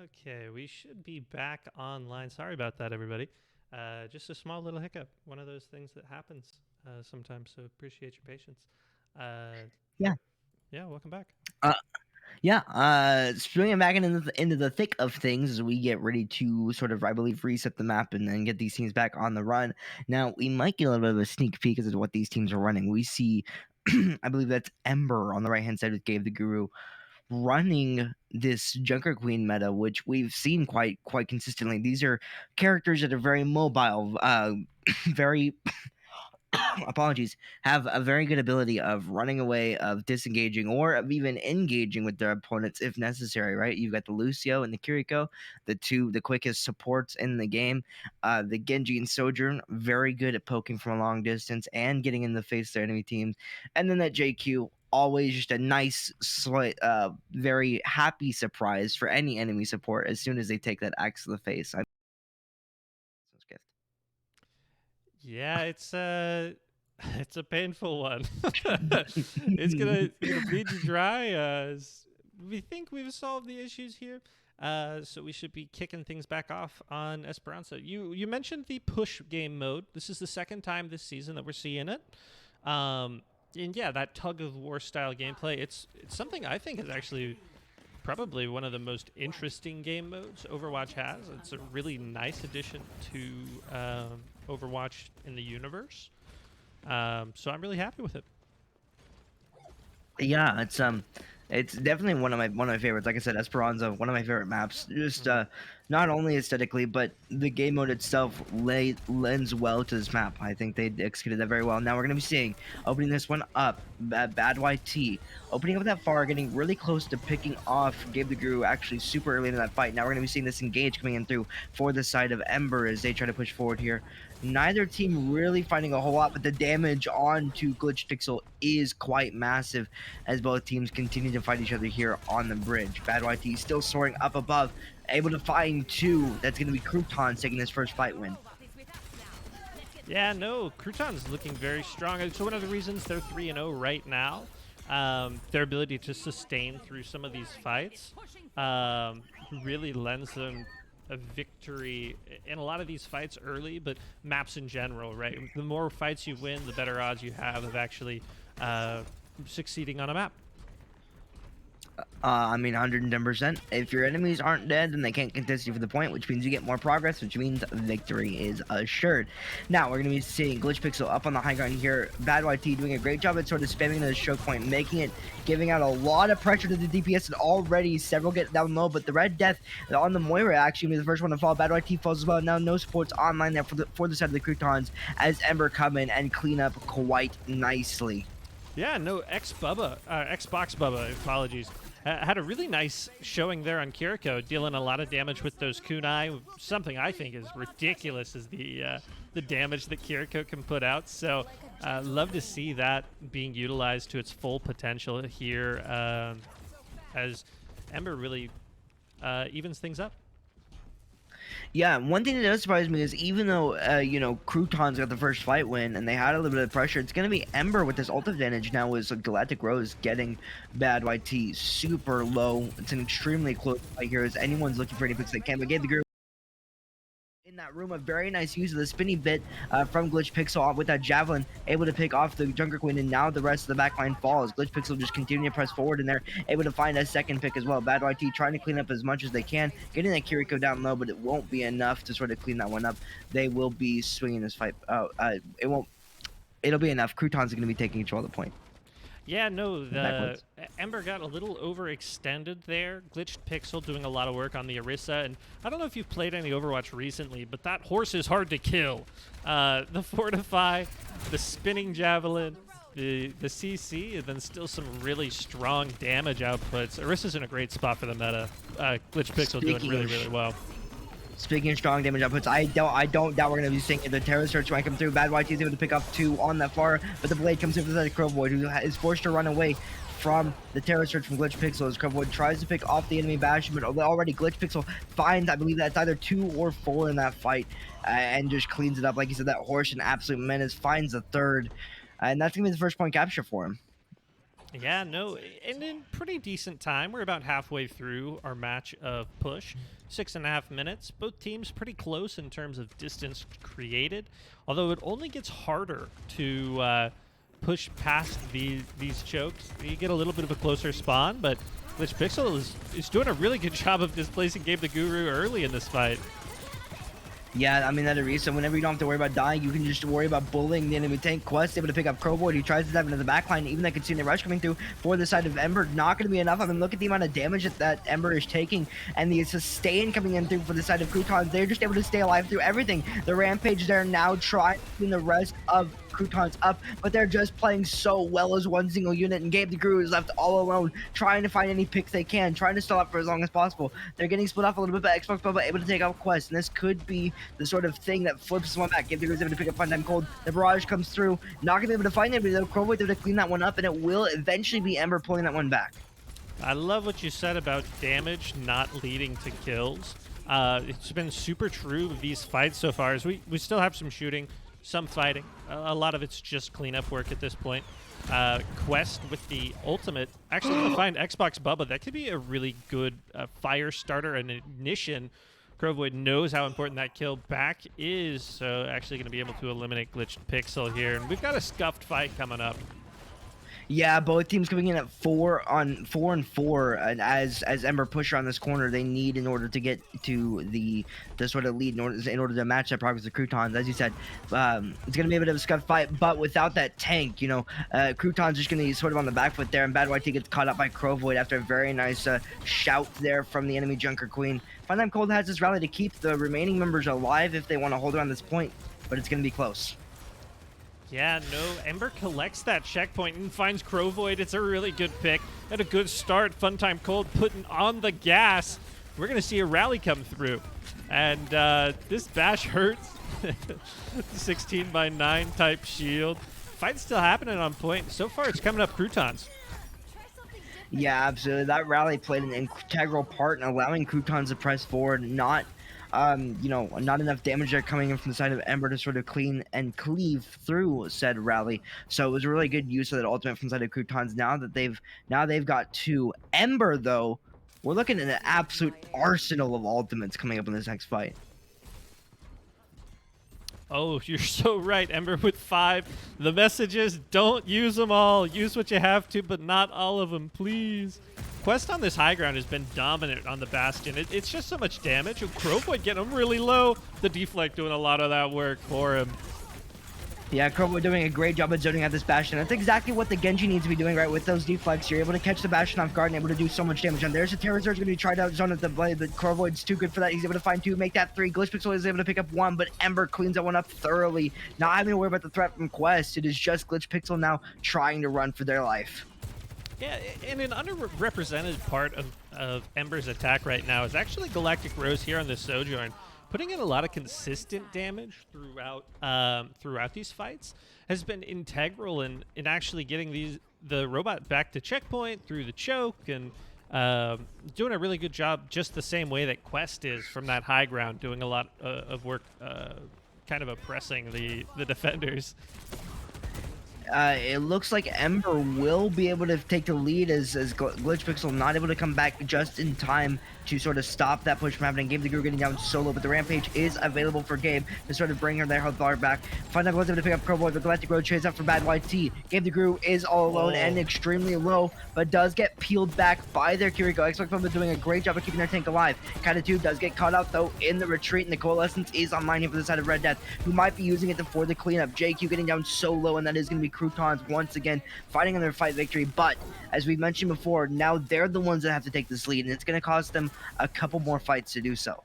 Okay, we should be back online. Sorry about that, everybody. Just a small little hiccup. One of those things that happens sometimes. So appreciate your patience. Uh, Yeah. yeah, welcome back. Uh, yeah. Swinging back into the thick of things as we get ready to sort of, I believe, reset the map and then get these teams back on the run. Now we might get a little bit of a sneak peek as to what these teams are running. We see, I believe that's Ember on the right hand side with Gabe the Guru running this Junker Queen meta, which we've seen quite consistently. These are characters that are very mobile, very apologies, have a very good ability of running away, of disengaging, or of even engaging with their opponents if necessary, right? You've got the Lucio and the Kiriko, the quickest supports in the game. The Genji and Sojourn, very good at poking from a long distance and getting in the face of their enemy teams. And then that JQ, always just a nice, slight, very happy surprise for any enemy support as soon as they take that axe to the face. Gift. Yeah, it's it's a painful one. It's gonna bleed you dry. We think we've solved the issues here. So we should be kicking things back off on Esperanza. You mentioned the push game mode. This is the second time this season that we're seeing it. And yeah, that tug of war style gameplay. It's something I think is actually probably one of the most interesting game modes Overwatch has. It's a really nice addition to Overwatch in the universe. So I'm really happy with it. Yeah, it's definitely one of my favorites. Like I said, Esperanza, one of my favorite maps. Just Mm-hmm. not only aesthetically, but the game mode itself lends well to this map. I think they executed that very well. Now we're gonna be seeing opening this one up, Bad YT opening up that far, getting really close to picking off Gabe the Guru actually super early in that fight. Now we're gonna be seeing this engage coming in through for the side of Ember as they try to push forward here. Neither team really finding a whole lot, but the damage onto Glitch Pixel is quite massive as both teams continue to fight each other here on the bridge. Bad YT still soaring up above, able to find two. That's going to be Crouton taking his first fight win. Yeah, no, Crouton's looking very strong. It's one of the reasons they're 3-0 right now. Their ability to sustain through some of these fights really lends them a victory in a lot of these fights early, but maps in general, right? The more fights you win, the better odds you have of actually succeeding on a map. I mean, 110%. If your enemies aren't dead, then they can't contest you for the point, which means you get more progress, which means victory is assured. Now, we're going to be seeing Glitch Pixel up on the high ground here. Bad YT doing a great job at sort of spamming the choke point, making it, giving out a lot of pressure to the DPS, and already several get down low, but the Red Death on the Moira actually be the first one to fall. Bad YT falls as well. Now, no supports online there for the side of the Croutons as Ember come in and clean up quite nicely. Yeah, no, Xbox Bubba, apologies, had a really nice showing there on Kiriko, dealing a lot of damage with those kunai. Something I think is ridiculous is the damage that Kiriko can put out. So, love to see that being utilized to its full potential here, as Ember really evens things up. Yeah, one thing that does surprise me is even though Croutons got the first fight win and they had a little bit of pressure, it's gonna be Ember with this ult advantage now as Galactic Rose getting Bad YT super low. It's an extremely close fight here as anyone's looking for any picks they can, but gave the group in that room a very nice use of the spinny bit from Glitch Pixel with that javelin, able to pick off the Junker Queen, and now the rest of the backline falls. Glitch Pixel just continue to press forward in there, able to find a second pick as well. Bad YT trying to clean up as much as they can, getting that Kiriko down low, but it won't be enough to sort of clean that one up. They will be swinging this fight. It won't. It'll be enough. Croutons are going to be taking control of the point. Yeah, no, the Ember got a little overextended there. Glitched Pixel doing a lot of work on the Orisa, and I don't know if you've played any Overwatch recently, but that horse is hard to kill. The Fortify, the Spinning Javelin, the CC, and then still some really strong damage outputs. Orisa's in a great spot for the meta. Glitch Pixel doing really well. Speaking of strong damage outputs, I don't doubt we're going to be seeing the Terror Search might come through. Bad YT is able to pick up two on that far, but the Blade comes in for the Crowvoid, who is forced to run away from the Terror Search from Glitch Pixel as Crowvoid tries to pick off the enemy Bastion, but already Glitch Pixel finds, I believe that's either 2 or 4 in that fight, and just cleans it up. Like you said, that horse, an absolute menace, finds the third, and that's going to be the first point capture for him. Yeah, no, and in pretty decent time. We're about halfway through our match of push. 6.5 minutes. Both teams pretty close in terms of distance created, although it only gets harder to push past these chokes. You get a little bit of a closer spawn, but Glitch Pixel is doing a really good job of displacing Gabe the Guru early in this fight. Yeah, I mean, that Arisa, whenever you don't have to worry about dying, you can just worry about bullying the enemy tank. Quest able to pick up Crowboy. He tries to dive into the backline. Even that Katsune Rush coming through for the side of Ember. Not going to be enough. I mean, look at the amount of damage that Ember is taking. And the sustain coming in through for the side of Croutons. They're just able to stay alive through everything. The Rampage there now trying to clean the rest of Croutons up, but they're just playing so well as one single unit, and Gabe the Guru is left all alone, trying to find any picks they can, trying to stall up for as long as possible. They're getting split off a little bit, but Xbox Bubba able to take out Quest, and this could be the sort of thing that flips one back. Gabe the Guru is able to pick up Funtime Cold. The barrage comes through, not gonna be able to find anybody though. Crowboy able to clean that one up, and it will eventually be Ember pulling that one back. I love what you said about damage not leading to kills. It's been super true of these fights so far. As we still have some shooting, some fighting. A lot of it's just cleanup work at this point. Quest with the ultimate actually going to find Xbox Bubba. That could be a really good fire starter and ignition. Crovoid knows how important that kill back is, so actually going to be able to eliminate Glitched Pixel here. And we've got a scuffed fight coming up. Yeah, both teams coming in at 4 and 4, and as Ember push around this corner, they need in order to get to the sort of lead in order to match that progress with Croutons. As you said, it's gonna be a bit of a scuffed fight, but without that tank, you know, Croutons just gonna be sort of on the back foot there, and Bad YT gets caught up by Crowvoid after a very nice shout there from the enemy Junker Queen. Funtime Cold has this rally to keep the remaining members alive if they want to hold around this point, but it's gonna be close. Yeah, no, Ember collects that checkpoint and finds Crowvoid. It's a really good pick and a good start. Funtime Cold putting on the gas. We're going to see a rally come through. And this bash hurts. 16x9 type shield. Fight's still happening on point. So far, it's coming up Croutons. Yeah, absolutely. That rally played an integral part in allowing Croutons to press forward, not you know, not enough damage there coming in from the side of Ember to sort of clean and cleave through said rally. So it was a really good use of that ultimate from the side of Croutons. Now they've got 2. Ember though, we're looking at an absolute arsenal of ultimates coming up in this next fight. Oh, you're so right. Ember with 5. The message is don't use them all. Use what you have to, but not all of them, please. Quest on this high ground has been dominant on the Bastion. It's just so much damage. Crowboy getting him really low. The deflect doing a lot of that work for him. Yeah, Crowboy doing a great job of zoning out this Bastion. That's exactly what the Genji needs to be doing, right? With those deflects, you're able to catch the Bastion off guard and able to do so much damage. And there's a Terror Surge going to be tried out zone at the blade, but Crowboy's too good for that. He's able to find 2, make that 3. Glitch Pixel is able to pick up 1, but Ember cleans that one up thoroughly. Not having to worry about the threat from Quest. It is just Glitch Pixel now trying to run for their life. Yeah, and an underrepresented part of Ember's attack right now is actually Galactic Rose here on the Sojourn. Putting in a lot of consistent damage throughout these fights has been integral in actually getting the robot back to checkpoint through the choke and doing a really good job just the same way that Quest is from that high ground, doing a lot of work kind of oppressing the defenders. It looks like Ember will be able to take the lead as Glitch Pixel not able to come back just in time to sort of stop that push from happening. Gabe the Guru getting down solo, but the Rampage is available for Gabe to sort of bring her their health bar back. Funtime was able to pick up Crowboy, but Galactic Road trades up for Bad YT. Gabe the Guru is all alone and extremely low, but does get peeled back by their Kiriko. Xbox Bubba doing a great job of keeping their tank alive. Kinda 2 does get caught out though in the retreat, and the Coalescence is online here for the side of Red Death, who might be using it for the cleanup. JQ getting down so low, and that is going to be Croutons once again fighting on their fight victory. But as we mentioned before, now they're the ones that have to take this lead, and it's going to cost them a couple more fights to do so.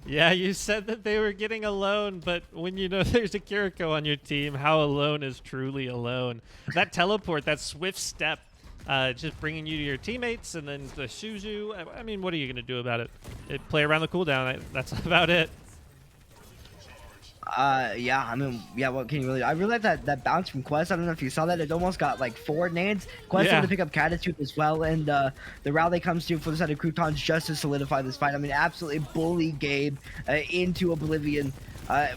Yeah, you said that they were getting alone, but when you know there's a Kiriko on your team, how alone is truly alone. That teleport, that swift step, just bringing you to your teammates, and then the Suzu. I mean, what are you going to do about it? Play around the cooldown. That's about it. Yeah, I mean, yeah, what can you really... I really like that bounce from Quest. I don't know if you saw that. It almost got, like, 4 nades. Quest able to pick up Catitude as well, and the rally comes through for the side of Croutons just to solidify this fight. I mean, absolutely bully Gabe into oblivion.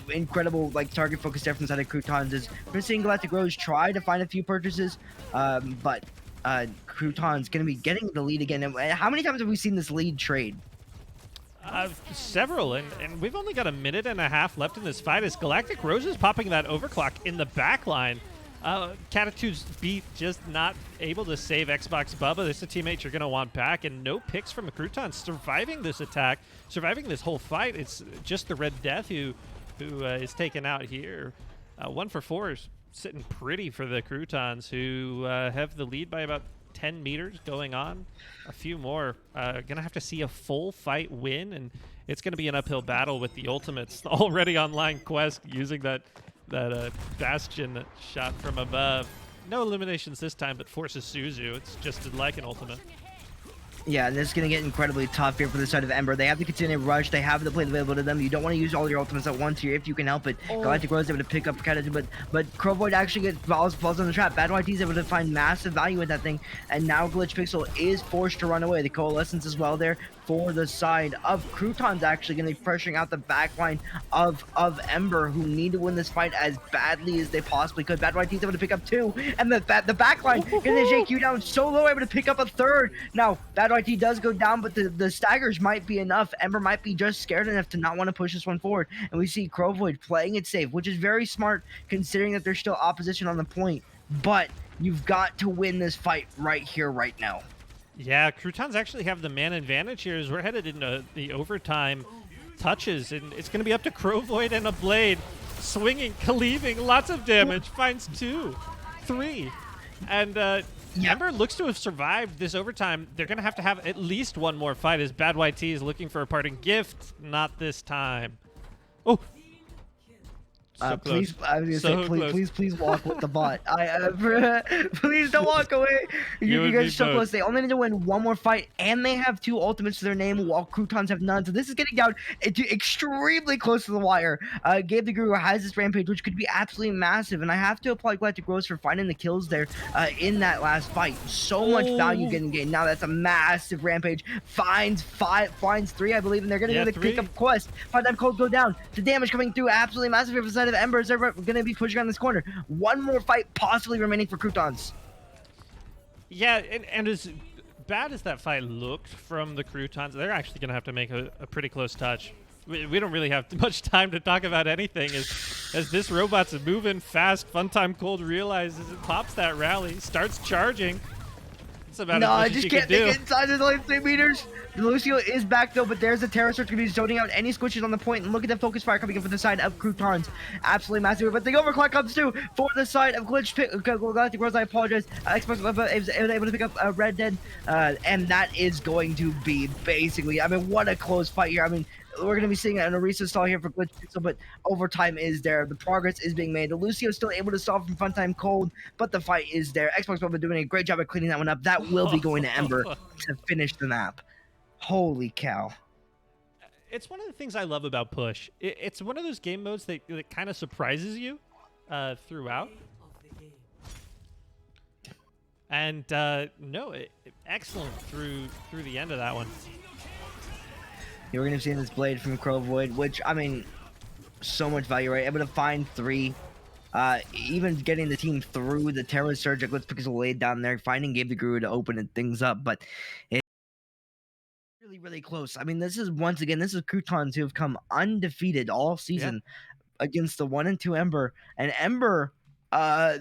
Incredible, like, target focus there from the side of Croutons. We're seeing Galactic Rose try to find a few purchases, but Crouton's going to be getting the lead again. And how many times have we seen this lead trade? Several, and we've only got a minute and a half left in this fight as Galactic Rose is popping that overclock in the back line. Catitude's beat just not able to save Xbox Bubba. This is a teammate you're going to want back, and no picks from the Croutons surviving this attack, surviving this whole fight. It's just the Red Death who is taken out here. 1 for 4 is sitting pretty for the Croutons, who have the lead by about 10 meters going on. A few more. Gonna have to see a full fight win, and it's gonna be an uphill battle with the ultimates already online. Quest using that Bastion shot from above. No eliminations this time, but forces Suzu. It's just like an ultimate. Yeah, and this is going to get incredibly tough here for the side of Ember. They have to continue to rush. They have the plate available to them. You don't want to use all your ultimates at once here if you can help it. Galactic Rose is able to pick up Catitude, but Crowvoid actually gets falls on the trap. Bad YT is able to find massive value in that thing, and now Glitch Pixel is forced to run away. The Coalescence as well there for the side of Croutons, actually going to be pressuring out the backline of Ember, who need to win this fight as badly as they possibly could. Bad YT is able to pick up 2, and the backline going to shake you down so low, able to pick up a 3rd. Now, Bad YT does go down, but the staggers might be enough. Ember might be just scared enough to not want to push this one forward, and we see Crowvoid playing it safe, which is very smart considering that there's still opposition on the point, but you've got to win this fight right here, right now. Yeah, Croutons actually have the man advantage here as we're headed into the overtime touches, and it's going to be up to Crowvoid and a Blade swinging, cleaving, lots of damage, finds 2, 3, and Ember looks to have survived this overtime. They're going to have at least one more fight as Bad YT is looking for a parting gift. Not this time. Oh, so please, I was gonna say, please walk with the bot. Please don't walk away. You guys are so close. They only need to win one more fight, and they have 2 ultimates to their name, while Croutons have none. So this is getting down to extremely close to the wire. Gabe the Guru has this rampage, which could be absolutely massive, and I have to applaud Galactic Rose for finding the kills there in that last fight. So much value getting gained. Now that's a massive rampage. Finds 3, I believe, and they're gonna get a pick up Quest. 5-time cold go down. The damage coming through absolutely massive for the side of Embers. They're going to be pushing on this corner. One more fight possibly remaining for Croutons. Yeah, and as bad as that fight looked from the Croutons, they're actually going to have to make a pretty close touch. We don't really have much time to talk about anything as this robot's moving fast. Funtime Cold realizes it, pops that rally, starts charging. It's about as much as you can do. They get inside the lane 3 meters. Lucio is back though, but there's a Terror Search going to be zoning out any squishes on the point, and look at the focus fire coming in from the side of Croutons. Absolutely massive, but the overclock comes through for the side of Galactic Rose. I apologize. Xbox is able to pick up Red Dead, and that is going to be basically, I mean, what a close fight here. I mean, we're going to be seeing an Orisa stall here for Glitch Pixel, but overtime is there. The progress is being made. Lucio is still able to stall from Funtime Cold, but the fight is there. Xbox Bubba doing a great job of cleaning that one up. That will be going to Ember to finish the map. Holy cow. It's one of the things I love about Push. It's one of those game modes that kind of surprises you throughout. And excellent through the end of that one. Yeah, we're going to see this Blade from Crowvoid, which, I mean, so much value, right? Able to find 3. Even getting the team through the Terror Surge, Glitch Pixel laid down there, finding Gabe the Guru to open things up, but it's really close. I mean, this is Croutons who have come undefeated all season against the 1 and 2 Ember, and Ember,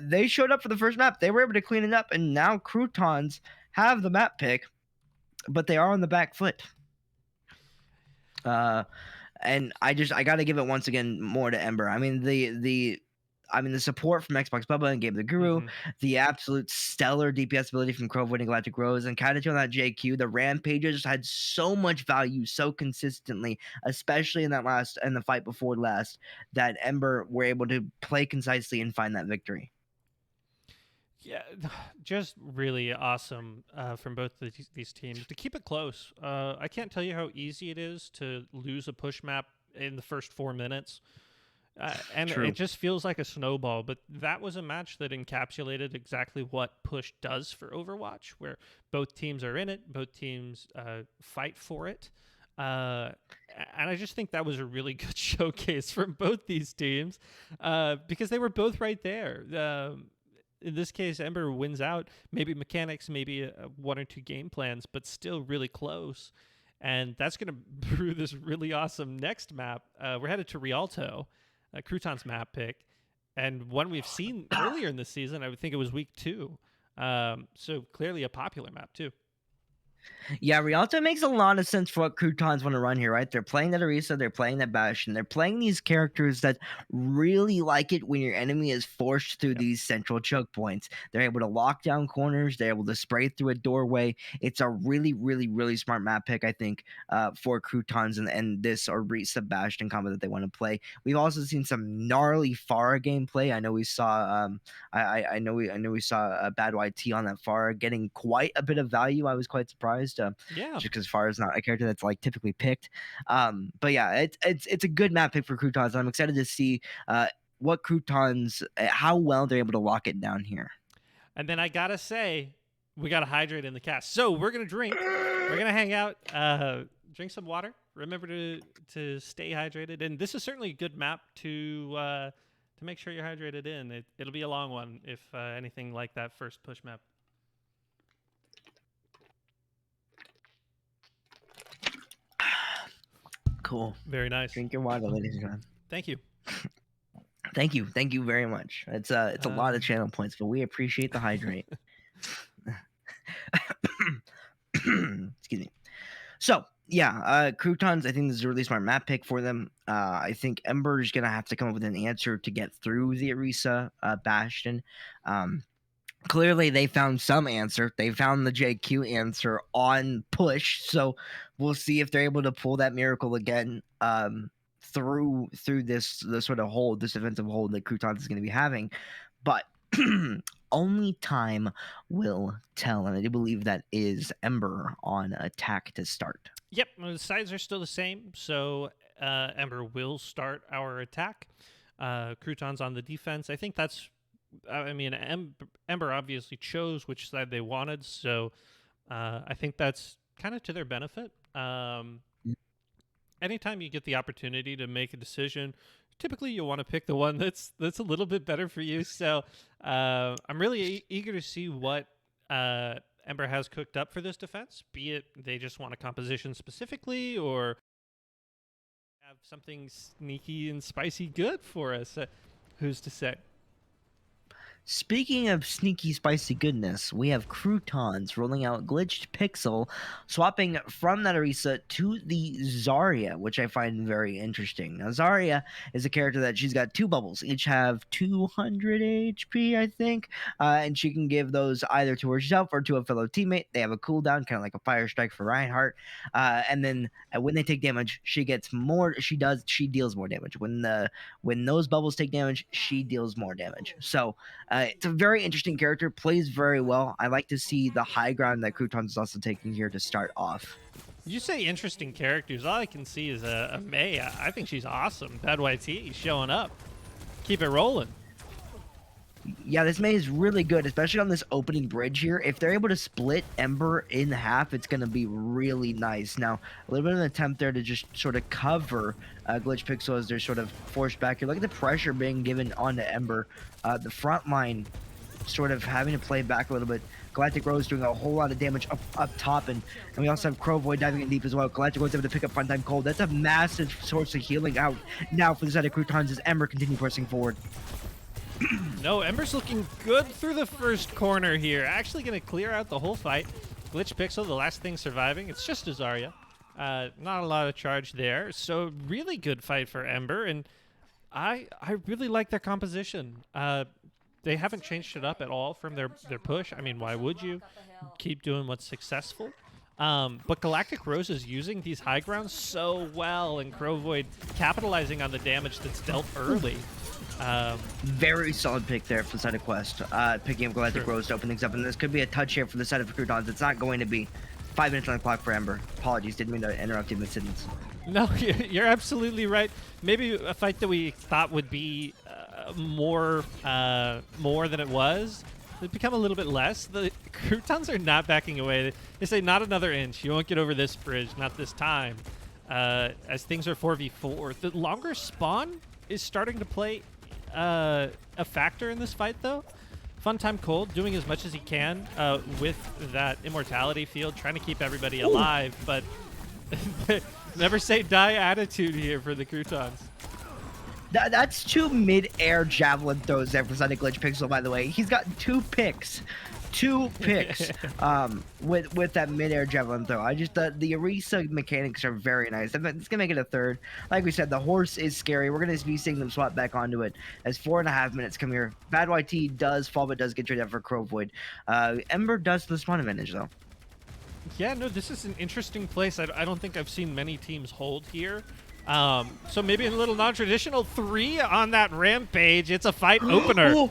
they showed up for the first map. They were able to clean it up, and now Croutons have the map pick, but they are on the back foot. And I gotta give it once again more to Ember. I mean, the support from Xbox Bubba and Gabe the Guru, the absolute stellar DPS ability from Crowvoid and Galactic Rose, and Catitude on that JQ. The Rampages had so much value so consistently, especially in the fight before last, that Ember were able to play concisely and find that victory. Yeah, just really awesome from both these teams to keep it close. I can't tell you how easy it is to lose a push map in the first 4 minutes. And it just feels like a snowball, but that was a match that encapsulated exactly what push does for Overwatch, where both teams are in it, both teams fight for it. And I just think that was a really good showcase from both these teams because they were both right there. in this case, Ember wins out. Maybe mechanics, maybe one or two game plans, but still really close. And that's going to brew this really awesome next map. We're headed to Rialto, Crouton's map pick, and one we've seen earlier in the season. I would think it was week 2. So clearly a popular map too. Yeah, Rialto makes a lot of sense for what Croutons want to run here, right? They're playing that Orisa, they're playing that Bastion, they're playing these characters that really like it when your enemy is forced through Yep. these central choke points. They're able to lock down corners, they're able to spray through a doorway. It's a really, really, really smart map pick, I think, for Croutons and this Orisa Bastion combo that they want to play. We've also seen some gnarly Pharah gameplay. I know we saw I know we saw a bad YT on that Pharah getting quite a bit of value. I was quite surprised. Yeah. Just because Pharah is not a character that's like typically picked. But yeah, it's a good map pick for Croutons. I'm excited to see what Croutons, how well they're able to lock it down here. And then I gotta say, we gotta hydrate in the cast. So we're gonna drink. We're gonna hang out. Drink some water. Remember to stay hydrated. And this is certainly a good map to make sure you're hydrated in. It'll be a long one if anything like that first push map. Cool. Very nice. Drink your water, ladies and gentlemen. Thank you. Thank you very much. It's a lot of channel points, but we appreciate the hydrate. Excuse me. So yeah, Croutons, I think this is a really smart map pick for them. I think Ember is gonna have to come up with an answer to get through the Orisa Bastion. Clearly they found some answer. They found the JQ answer on push. So we'll see if they're able to pull that miracle again through this sort of hold, this defensive hold that Croutons is going to be having. But only time will tell. And I do believe that is Ember on attack to start. Yep, the sides are still the same. So Ember will start our attack. Croutons on the defense. I think that's I mean, Ember obviously chose which side they wanted, so I think that's kind of to their benefit. Anytime you get the opportunity to make a decision, typically you want to pick the one that's a little bit better for you. So I'm really eager to see what Ember has cooked up for this defense, be it they just want a composition specifically or have something sneaky and spicy good for us. Who's to say? Speaking of sneaky spicy goodness, we have Croutons rolling out Glitched Pixel, swapping from that Orisa to the Zarya, which I find very interesting. Now, Zarya is a character that she's got 2 bubbles, each have 200 HP, I think, and she can give those either to herself or to a fellow teammate. They have a cooldown, kind of like a Fire Strike for Reinhardt, and then when they take damage, she gets more. She deals more damage. When those bubbles take damage, she deals more damage. So. It's a very interesting character, plays very well. I like to see the high ground that Croutons is also taking here to start off. You say interesting characters. All I can see is a Mei. I think she's awesome. Bad YT showing up. Keep it rolling. Yeah, this Mei is really good, especially on this opening bridge here. If they're able to split Ember in half, it's going to be really nice. Now, a little bit of an attempt there to just sort of cover Glitch Pixel as they're sort of forced back here. Look at the pressure being given onto Ember. The front line sort of having to play back a little bit. Galactic Rose doing a whole lot of damage up top, and we also have Crow Void diving in deep as well. Galactic Rose able to pick up Funtime Cold. That's a massive source of healing out now for the side of Croutons as Ember continue pressing forward. No, Ember's looking good through the first corner here. Actually going to clear out the whole fight. Glitch Pixel, the last thing surviving. It's just a Zarya. Not a lot of charge there. So really good fight for Ember, and I really like their composition. They haven't changed it up at all from their push. I mean, why would you? Keep doing what's successful. But Galactic Rose is using these high grounds so well, and Crow Void capitalizing on the damage that's dealt early. Very solid pick there for the side of Quest. Picking up Galactic Rose to open things up, and this could be a touch here for the side of Croutons. It's not going to be. 5 minutes on the clock for Ember. Apologies, didn't mean to interrupt you mid-sentence. No, you're absolutely right. Maybe a fight that we thought would be more than it was. It's become a little bit less. The Croutons are not backing away. They say, not another inch. You won't get over this bridge, not this time. As things are 4v4. The longer spawn is starting to play a factor in this fight, though. Funtime Cold doing as much as he can with that immortality field, trying to keep everybody Ooh. alive, but never say die attitude here for the Croutons. That's 2 mid-air javelin throws there for Sunny Glitch Pixel, by the way. He's got 2 picks. 2 picks with that mid-air javelin throw. I just the Orisa mechanics are very nice. It's gonna make it a third. Like we said, the horse is scary. We're gonna be seeing them swap back onto it as 4.5 minutes come here. Bad YT does fall, but does get traded out for Crow Void. Ember does the spawn advantage though. Yeah, no, this is an interesting place. I don't think I've seen many teams hold here. So maybe a little non-traditional 3 on that rampage. It's a fight opener.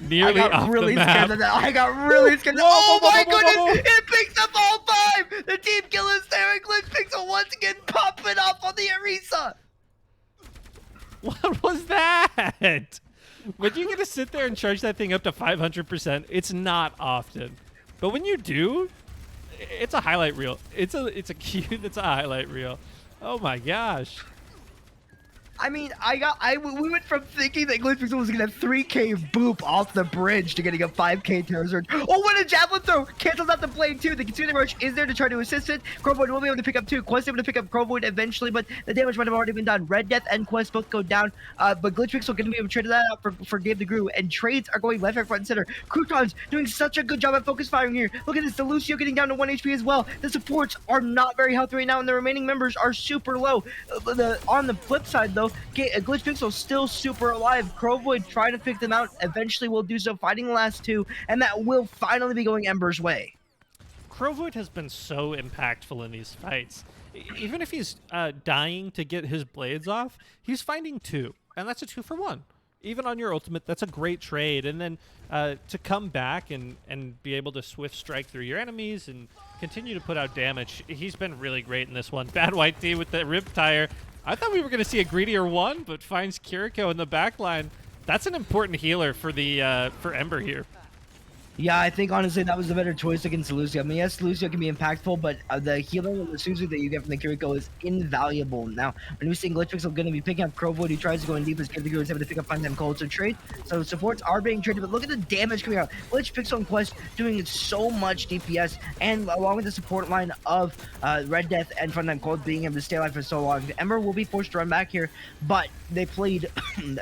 Nearly off really the map. scared of that. I got really scared. Oh my goodness! It picks up all 5. The team kill is there, and Glitch Pixel once again popping off on the Orisa. What was that? When you get to sit there and charge that thing up to 500%, it's not often. But when you do, it's a highlight reel. It's a cue that's a highlight reel. Oh my gosh. I mean, we went from thinking that Glitch Pixel was gonna 3K boop off the bridge to getting a 5K terror surge. Oh, what a javelin throw! Cancels out the blade too. The Consuming Rush is there to try to assist it. Crowvoid will be able to pick up 2. Quest able to pick up Crowvoid eventually, but the damage might have already been done. Red Death and Quest both go down, but Glitch Pixel gonna be able to trade that out for Gabe the Gru, and trades are going left, right, front, and center. Croutons doing such a good job at focus firing here. Look at this, the Lucio getting down to 1 HP as well. The supports are not very healthy right now, and the remaining members are super low. On the flip side though, Glitch Pixel still super alive. Crowvoid trying to pick them out. Eventually will do so, fighting the last 2, and that will finally be going Ember's way. Crowvoid has been so impactful in these fights. Even if he's dying to get his blades off, he's finding 2, and that's a 2 for 1. Even on your ultimate, that's a great trade. And then to come back and be able to swift strike through your enemies and continue to put out damage, he's been really great in this one. Bad White D with the rip tire. I thought we were going to see a greedier one, but finds Kiriko in the back line. That's an important healer for the for Ember here. Yeah, I think honestly that was the better choice against Lucio. I mean, yes, Lucio can be impactful, but the healing and the Suzu that you get from the Kiriko is invaluable. Now, when we see Glitch Pixel going to be picking up Crowvoid, who tries to go in deep as Gabe the Gru is able to pick up Funtime Cold. So trade, so supports are being traded, but look at the damage coming out. Glitch Pixel and Quest doing so much DPS, and along with the support line of Red Death and Funtime Cold being able to stay alive for so long, Ember will be forced to run back here, but they played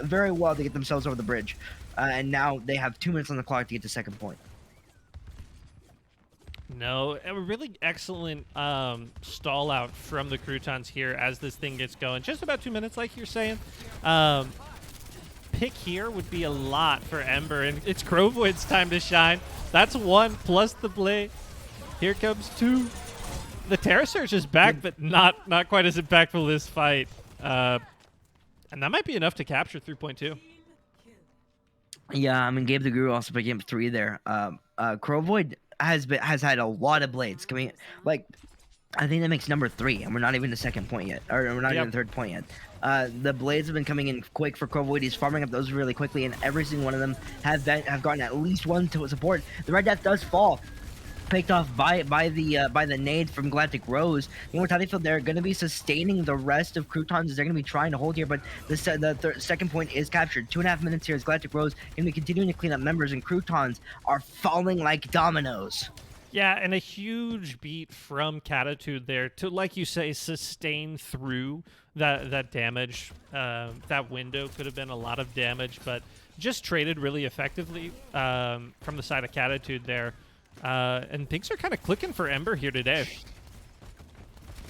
very well to get themselves over the bridge. And now they have 2 minutes on the clock to get to second point. No, a really excellent stall out from the Croutons here as this thing gets going. Just about 2 minutes, like you're saying. Pick here would be a lot for Ember, and it's Crowvoid's time to shine. That's 1 plus the play. Here comes 2. The Terra Surge is back, but not quite as impactful this fight. And that might be enough to capture 3.2. Yeah, I mean, Gabe the Guru also picking up 3 there. Crowvoid has had a lot of blades coming. Like, I think that makes number 3, and we're not even the second point yet, or we're not even the third point yet. The blades have been coming in quick for Crowvoid. He's farming up those really quickly, and every single one of them have gotten at least 1 to support. The Red Death does fall, picked off by the nade from Galactic Rose. The Immortality Field, they're going to be sustaining the rest of Croutons as they're going to be trying to hold here, but the second point is captured. 2.5 minutes here as Galactic Rose going to be continuing to clean up members, and Croutons are falling like dominoes. Yeah, and a huge beat from Catitude there to, like you say, sustain through that damage. That window could have been a lot of damage, but just traded really effectively from the side of Catitude there. And things are kind of clicking for Ember here today.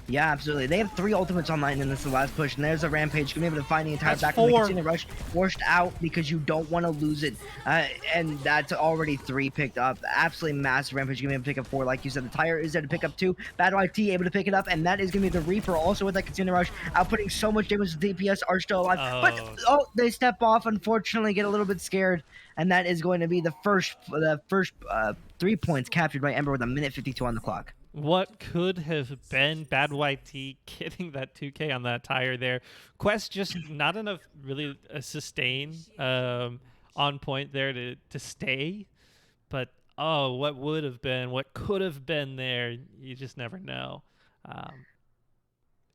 Yeah, absolutely. They have 3 ultimates online in this last push, and there's a Rampage. Gonna be able to find the entire That's back 4. of the Rush forced out because you don't want to lose it. And that's already 3 picked up. Absolutely massive Rampage. Gonna be able to pick up 4. Like you said, the Tire is there to pick up 2. Battle IT able to pick it up, and that is gonna be the Reaper also with that Consuming Rush, outputting so much damage. The DPS are still alive. But they step off, unfortunately, get a little bit scared, and that is going to be the first 3 points captured by Ember with 1:52 on the clock. What could have been Bad YT getting that 2K on that Tire there. Quest just not enough really sustain on point there to stay. But, oh, what would have been, what could have been there, you just never know.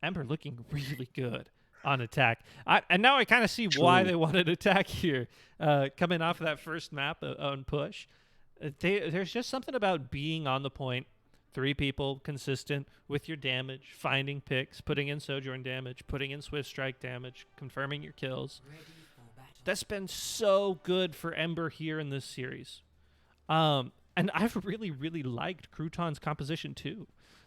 Ember looking really good. on attack. And now I kind of see why they wanted attack here. Coming off of that first map on push, there's just something about being on the point, 3 people, consistent with your damage, finding picks, putting in Sojourn damage, putting in Swift Strike damage, confirming your kills. That's been so good for Ember here in this series. And I've really, really liked Crouton's composition too.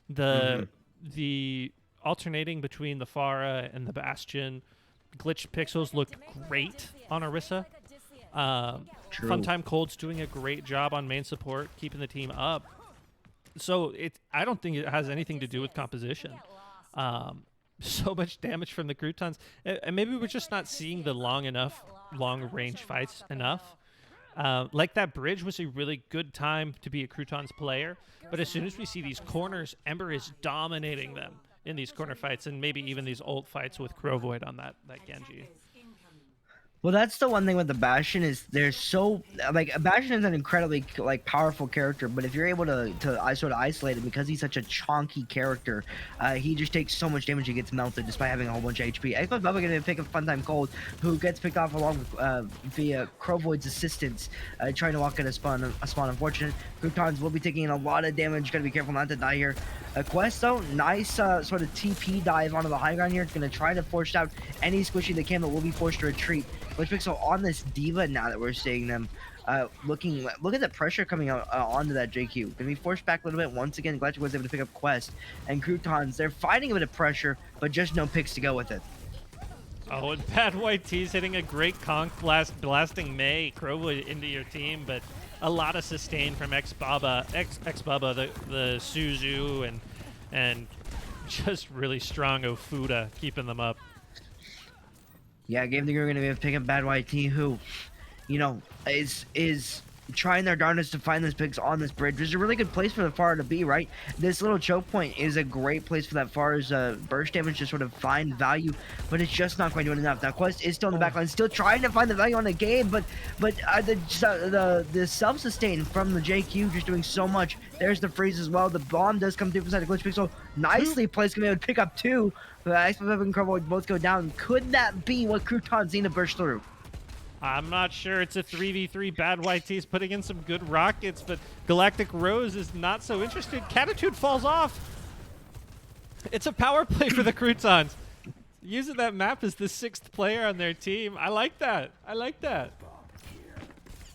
The alternating between the Pharah and the Bastion, glitched pixels look great on Orisa. Funtime Cold's doing a great job on main support, keeping the team up. So I don't think it has anything to do with composition. So much damage from the Croutons, and maybe we're just not seeing the long range fights enough. Like that bridge was a really good time to be a Croutons player, but as soon as we see these corners, Ember is dominating them in these corner fights, and maybe even these ult fights with Crovoid on that Genji. Well, that's the one thing with the Bastion is they're so like Bastion is an incredibly like powerful character, but if you're able to sort of isolate him because he's such a chonky character, he just takes so much damage. He gets melted despite having a whole bunch of HP. I thought Bubba going to pick up Funtime Cold, who gets picked off along with via Crovoid's assistance, trying to walk in a spawn. Unfortunate. Croutons will be taking a lot of damage. Got to be careful not to die here. Quest though, nice sort of TP dive onto the high ground here. It's going to try to force out any squishy they can, but will be forced to retreat. Glitch Pixel on this diva now that we're seeing them look at the pressure coming out onto that JQ. Gonna be forced back a little bit once again. Glitch was able to pick up Quest and Croutons. They're fighting a bit of pressure, but just no picks to go with it. Oh, and Bad White T's hitting a great conk blast, blasting Mei Crovoid into your team, but a lot of sustain from X-Baba, the Suzu, and just really strong Ofuda keeping them up. Yeah, Game Digger are going to be picking Bad White T, who, you know, is trying their darndest to find those picks on this bridge. There's a really good place for the Pharah to be, right? This little choke point is a great place for that Pharah's burst damage to sort of find value, but it's just not quite doing enough. Now, Quest is still in the backline, still trying to find the value on the game, but the self-sustain from the JQ just doing so much. There's the freeze as well. The bomb does come through from the Glitch Pixel. Nicely placed, going to be able to pick up 2. The X-Baba and Crovoid both go down. Could that be what Croutons need to burst through? I'm not sure. It's a 3v3. Bad White T's putting in some good rockets, but Galactic Rose is not so interested. Catitude falls off. It's a power play for the Croutons. Using that map as the 6th player on their team. I like that.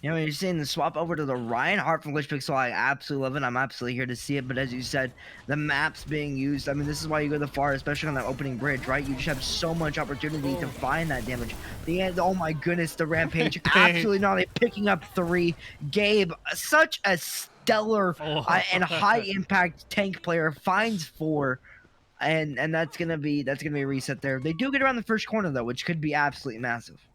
You know, you're saying the swap over to the Reinhardt from Glitch Pixel, I absolutely love it. I'm absolutely here to see it. But as you said, the map's being used. I mean, this is why you go the far, especially on that opening bridge, right? You just have so much opportunity to find that damage. The end, oh my goodness, the Rampage. Absolutely not. They're picking up 3. Gabe, such a stellar and high impact tank player, finds 4. And that's gonna be a reset there. They do get around the first corner though, which could be absolutely massive.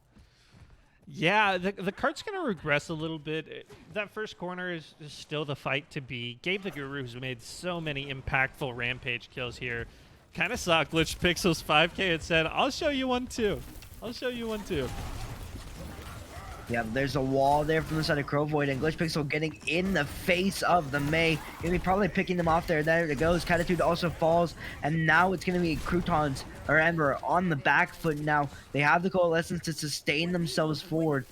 Yeah, the cart's going to regress a little bit. That first corner is still the fight to be. Gabe the Guru, who's made so many impactful Rampage kills here, kind of saw Glitch Pixel's 5K and said, I'll show you one too. Yeah, there's a wall there from the side of Crovoid, and Glitch Pixel getting in the face of the Mei. Gonna be probably picking them off there. There it goes. Catitude also falls, and now it's gonna be Croutons or Ember on the back foot now. They have the coalescence to sustain themselves forward.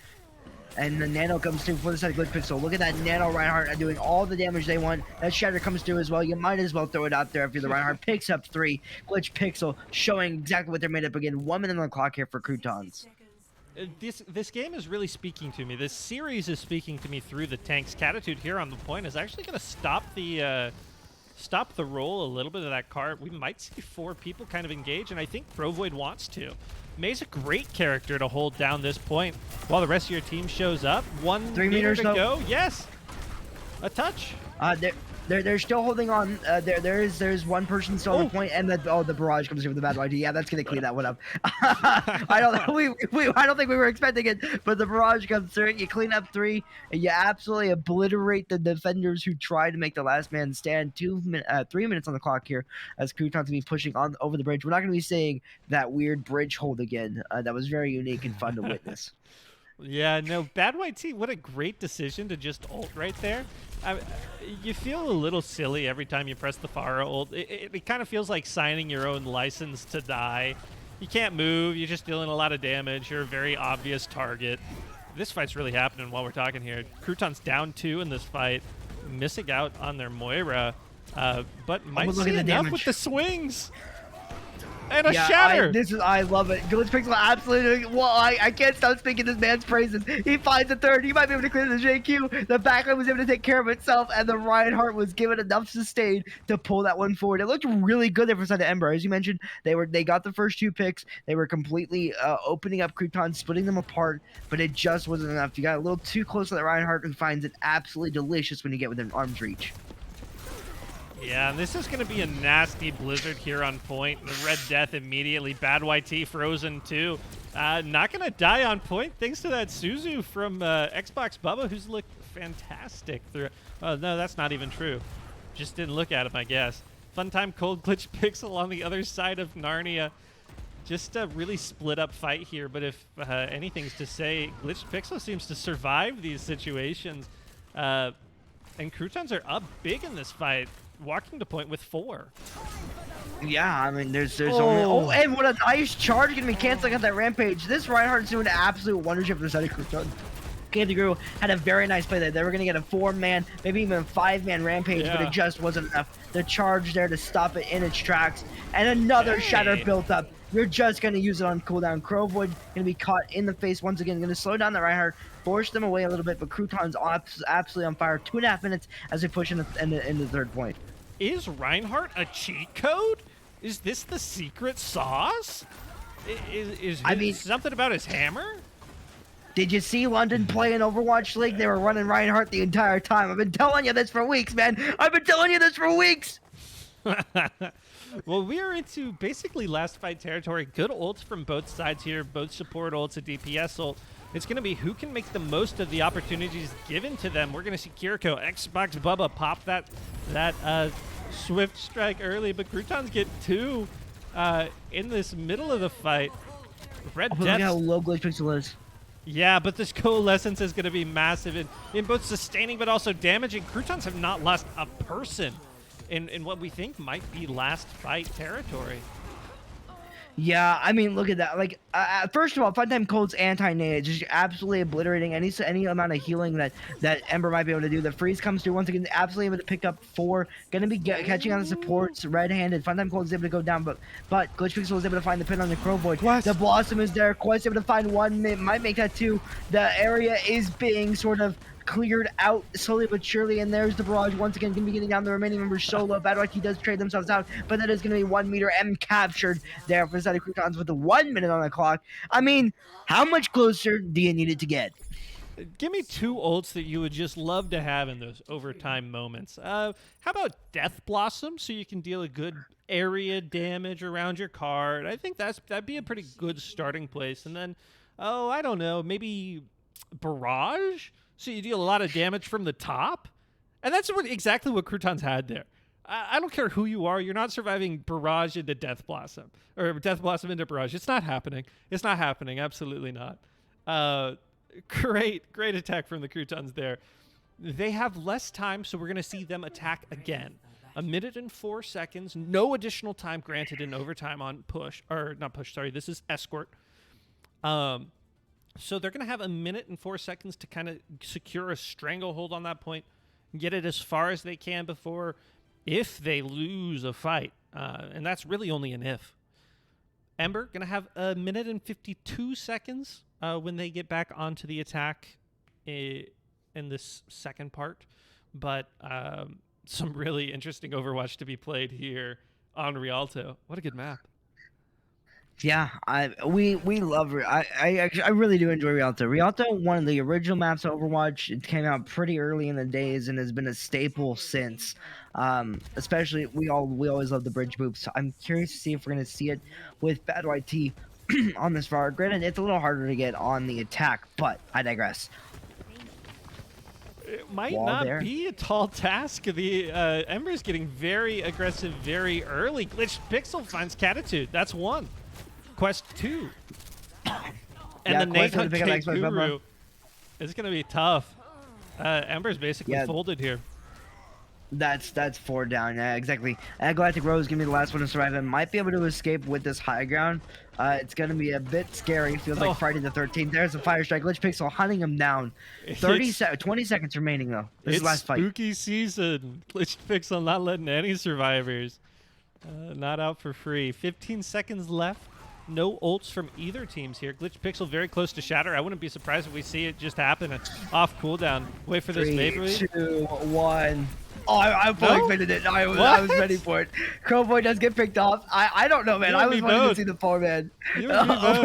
And the Nano comes through for the side of Glitch Pixel. Look at that Nano Reinhardt doing all the damage they want. That Shatter comes through as well. You might as well throw it out there if you're the Reinhardt. Picks up 3. Glitch Pixel showing exactly what they're made up again. 1 minute on the clock here for Croutons. This game is really speaking to me. This series is speaking to me through the tanks. Catitude here on the point is actually going to stop the roll a little bit of that cart. We might see 4 people kind of engage, and I think Crovoid wants to. Mei's a great character to hold down this point while the rest of your team shows up. 1 3 meters to go. Yes, a touch. They're still holding on. There's one person still on the point, and the barrage comes through with the Bad YT. Yeah, that's gonna clean that one up. I don't think we were expecting it, but the barrage comes through. You clean up 3, and you absolutely obliterate the defenders who tried to make the last man stand. 3 minutes on the clock here as Croutons be pushing on over the bridge. We're not gonna be seeing that weird bridge hold again. That was very unique and fun to witness. Yeah, no, Bad White T, what a great decision to just ult right there. You feel a little silly every time you press the Pharah ult. It kind of feels like signing your own license to die. You can't move. You're just dealing a lot of damage. You're a very obvious target. This fight's really happening while we're talking here. Crouton's down 2 in this fight, missing out on their Moira, but might see enough with the swings. And a shatter. I love it. Glitch Pixel absolutely. Well, I can't stop speaking this man's praises. He finds a third. He might be able to clear the JQ. The backline was able to take care of itself, and the Reinhardt was given enough sustain to pull that one forward. It looked really good there for side of Ember. As you mentioned, they got the first 2 picks. They were completely opening up Crouton, splitting them apart, but it just wasn't enough. You got a little too close to that Reinhardt, who finds it absolutely delicious when you get within arm's reach. Yeah, and this is going to be a nasty blizzard here on point. The Red Death immediately. Bad YT frozen too. Not going to die on point thanks to that Suzu from Xbox Bubba, who's looked fantastic through. Oh, no, that's not even true. Just didn't look at him, I guess. Funtime Cold Glitch Pixel on the other side of Narnia. Just a really split up fight here, but if anything's to say, Glitch Pixel seems to survive these situations. And Croutons are up big in this fight. Walking to point with 4. Yeah, I mean, there's only... Oh, and what a nice charge gonna be canceling out that Rampage. This Reinhardt's doing an absolute wondership for the side of Crouton. Candy Guru had a very nice play there. They were gonna get a 4-man, maybe even a 5-man Rampage, but it just wasn't enough. The charge there to stop it in its tracks. And another shatter built up. You're just gonna use it on cooldown. Crowvoid gonna be caught in the face once again. Gonna slow down the Reinhardt, force them away a little bit, but Crouton's absolutely on fire. 2.5 minutes as they push in the 3rd point. Is Reinhardt a cheat code? Is this the secret sauce? Is something about his hammer? Did you see London play in Overwatch League? They were running Reinhardt the entire time. I've been telling you this for weeks, man. I've been telling you this for weeks. Well, we are into basically last fight territory. Good ults from both sides here, both support ults, a DPS ult. It's going to be who can make the most of the opportunities given to them. We're going to see Kiriko, Xbox Bubba pop that Swift Strike early, but Croutons get 2 in this middle of the fight. Red Death. Look how low Glitch Pixel is. Yeah, but this Coalescence is going to be massive in both sustaining but also damaging. Croutons have not lost a person in what we think might be last fight territory. Yeah, I mean, look at that. Like, first of all, Funtime Cold's anti-nade, just absolutely obliterating any amount of healing that Ember might be able to do. The freeze comes through once again, absolutely able to pick up 4. Gonna be catching on the supports, red-handed. Funtime Cold is able to go down, but Glitch Pixel is able to find the pin on the Crowvoid. The Blossom is there. Quest able to find 1, might make that 2. The area is being sort of cleared out slowly but surely, and there's the barrage once again. Gonna be getting down the remaining members solo. Bad Rocky does trade themselves out, but that is gonna be 1 meter M captured there for the side of Croutons with the 1 minute on the clock. I mean, how much closer do you need it to get? Give me 2 ults that you would just love to have in those overtime moments. How about Death Blossom, so you can deal a good area damage around your card? I think that'd be a pretty good starting place. And then, I don't know, maybe Barrage, so you deal a lot of damage from the top. And that's exactly what Croutons had there. I don't care who you are. You're not surviving Barrage into Death Blossom. Or Death Blossom into Barrage. It's not happening. It's not happening. Absolutely not. Great attack from the Croutons there. They have less time, so we're going to see them attack again. 1 minute and 4 seconds. No additional time granted in overtime on push. Or not push, sorry. This is escort. So they're going to have 1 minute and 4 seconds to kind of secure a stranglehold on that point, get it as far as they can before, if they lose a fight. And that's really only an if. Ember going to have 1 minute and 52 seconds when they get back onto the attack in this second part. But some really interesting Overwatch to be played here on Rialto. What a good map. Yeah, we love it. I really do enjoy Rialto. Rialto, one of the original maps of Overwatch. It came out pretty early in the days and has been a staple since. Especially we always love the bridge boops. I'm curious to see if we're gonna see it with Bad YT on this far. Granted, it's a little harder to get on the attack, but I digress. It might not be a tall task. The Ember's getting very aggressive very early. Glitch Pixel finds Catitude. That's 1. Quest 2. And the Nate Hunt Guru is going to be tough. Ember's basically folded here. That's 4 down. Yeah, exactly. And Galactic Rose gonna be the last one to survive and might be able to escape with this high ground. It's gonna be a bit scary. Feels like Oh, Friday the 13th. There's a fire strike. Glitch Pixel hunting him down. it's 20 seconds remaining though. This is it's the last fight. spooky season. Glitched Pixel not letting any survivors. Not out for free. 15 seconds left. No ults from either teams here. Glitch Pixel very close to Shatter. I wouldn't be surprised if we see it just happen off cooldown. Wait for this 3, Maybelline. 2, 1. Oh, I fully expected it. I was ready for it. Crowboy does get picked off. I don't know, man. You I and was me wanting to both. see the poor man. You and me both.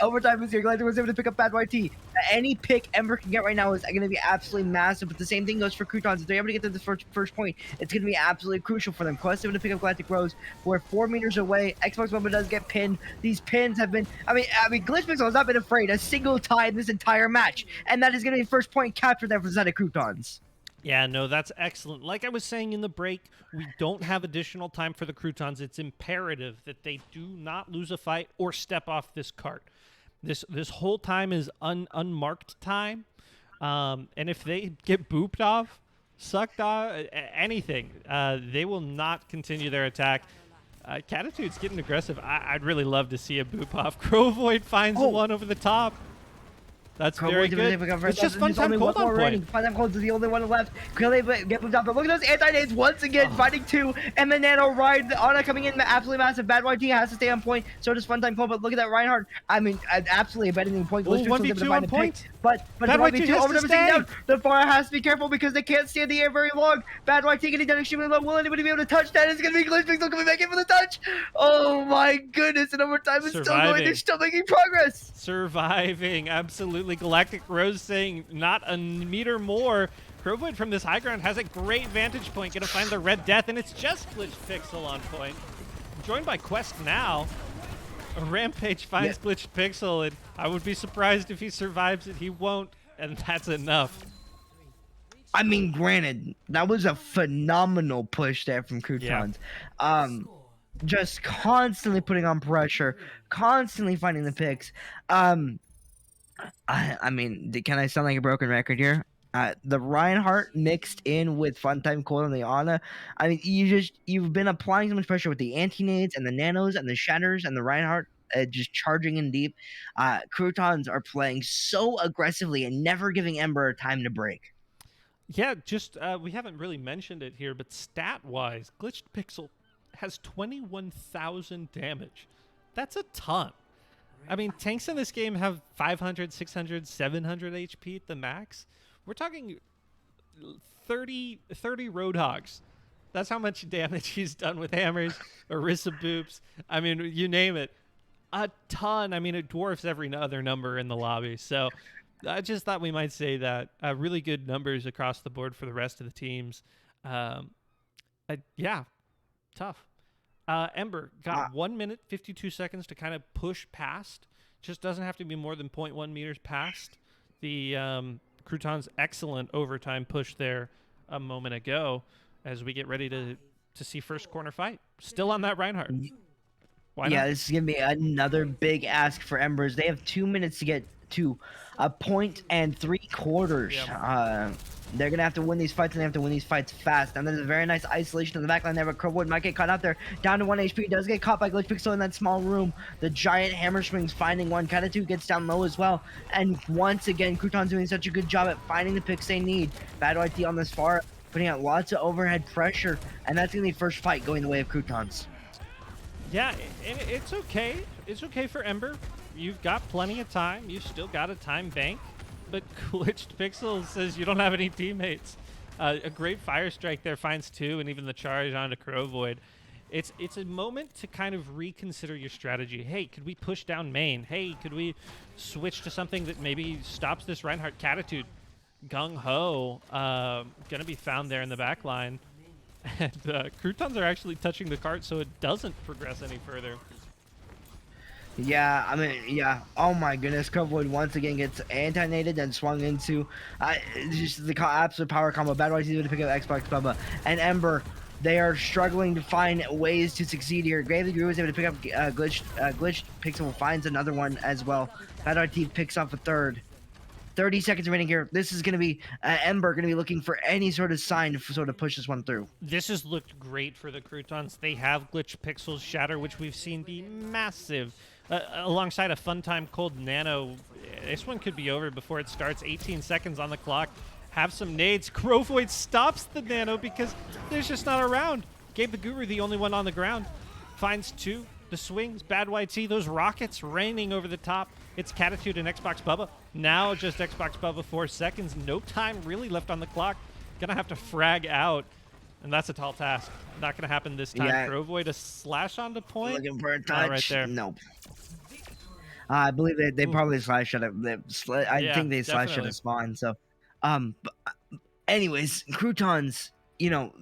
Overtime is here. Galactic was able to pick up Bad YT. Any pick Ember can get right now is going to be absolutely massive. But the same thing goes for Croutons. If they're able to get to the first point, it's going to be absolutely crucial for them. Quest able to pick up Galactic Rose. We're 4 meters away. Xbox Mobile does get pinned. These pins have been. I mean, Glitch Pixel has not been afraid a single time this entire match, and that is going to be first point captured there for the side of Croutons. Yeah, no, that's excellent. Like I was saying in the break, we don't have additional time for the Croutons. It's imperative that they do not lose a fight or step off this cart. This whole time is unmarked time, and if they get booped off, sucked off, anything, they will not continue their attack. Catitude's getting aggressive. I'd really love to see a boop off. Crowvoid finds one over the top. That's very good. It's just fun time cold on point. Fun time cold is the only one left. Clearly get moved up, but look at those anti-nades once again, fighting 2, and the Nano Ride. The Ana coming in absolutely massive. Bad YT has to stay on point. So does fun time cold, but look at that Reinhardt. I mean, absolutely abandoned point. 1v2 on point. But Bad YT has to stay down. The Pharah has to be careful because they can't stay in the air very long. Bad YT getting down extremely low. Will anybody be able to touch that? It's going to be Glitch Pixel coming back in for the touch. Oh my goodness, and overtime is still going. They're still making progress. Surviving, absolutely. Galactic Rose saying not a meter more. Crowvoid from this high ground has a great vantage point. Gonna find the Red Death, and it's just Glitch Pixel on point. Joined by Quest now. Rampage finds Glitch Pixel, and I would be surprised if he survives it. He won't, and that's enough. I mean, granted, that was a phenomenal push there from Croutons. Yeah. Just constantly putting on pressure, constantly finding the picks. I mean, can I sound like a broken record here? The Reinhardt mixed in with Funtime Cold and the Ana. I mean, you've been applying so much pressure with the anti-nades and the nanos and the shatters and the Reinhardt just charging in deep. Croutons are playing so aggressively and never giving Ember time to break. Yeah, just we haven't really mentioned it here, but stat-wise, Glitched Pixel has 21,000 damage. That's a ton. I mean, tanks in this game have 500, 600, 700 HP at the max. We're talking 30 Roadhogs. That's how much damage he's done with hammers, Orisa boops. I mean, you name it. A ton. I mean, it dwarfs every other number in the lobby. So I just thought we might say that. Really good numbers across the board for the rest of the teams. Yeah, tough. Ember got 1 minute, 52 seconds to kind of push past. Just doesn't have to be more than 0.1 meters past the Croutons' excellent overtime push there a moment ago as we get ready to see first corner fight. Still on that Reinhardt. Why not? This is going to be another big ask for Embers. They have 2 minutes to get to a point and 3/4. Yep. They're going to have to win these fights, and they have to win these fights fast. And there's a very nice isolation in the backline there, but Crowwood might get caught out there. Down to 1 HP. Does get caught by Glitch Pixel in that small room. The giant hammer swings finding one. Catitude gets down low as well. And once again, Croutons doing such a good job at finding the picks they need. Bad YT on this far, putting out lots of overhead pressure. And that's going to be the first fight going the way of Croutons. Yeah, and it's okay. It's okay for Ember. You've got plenty of time. You've still got a time bank. But Glitched Pixel says you don't have any teammates. A great fire strike there finds 2, and even the charge onto Crowvoid. It's a moment to kind of reconsider your strategy. Hey, could we push down main? Hey, could we switch to something that maybe stops this Reinhardt Catitude? Gung-Ho going to be found there in the back line. And Croutons are actually touching the cart so it doesn't progress any further. Yeah, I mean, yeah. Oh my goodness, Crowvoid once again gets anti-nated and swung into just the absolute power combo. Bad Boys able to pick up Xbox Bubba and Ember. They are struggling to find ways to succeed here. Gravely Grew is able to pick up Glitch. Glitch Pixel finds another one as well. Bad RT picks up a third. 30 seconds remaining here. This is going to be Ember going to be looking for any sort of sign to sort of push this one through. This has looked great for the Croutons. They have Glitch Pixels Shatter, which we've seen be massive. Alongside a fun time Cold Nano, this one could be over before it starts. 18 seconds on the clock. Have some nades. Crowvoid stops the Nano because there's just not a round. Gabe the Guru, the only one on the ground. Finds 2. The swings, Bad YT, those rockets raining over the top. It's Catitude and Xbox Bubba. Now just Xbox Bubba 4 seconds. No time really left on the clock. Gonna have to frag out. And that's a tall task. Not gonna happen this time. Yeah. Crowvoid a slash onto point. Looking for a touch. Right there. Nope. I believe they probably slashed at it. I think they slashed at a spawn. So, anyways, Croutons, you know,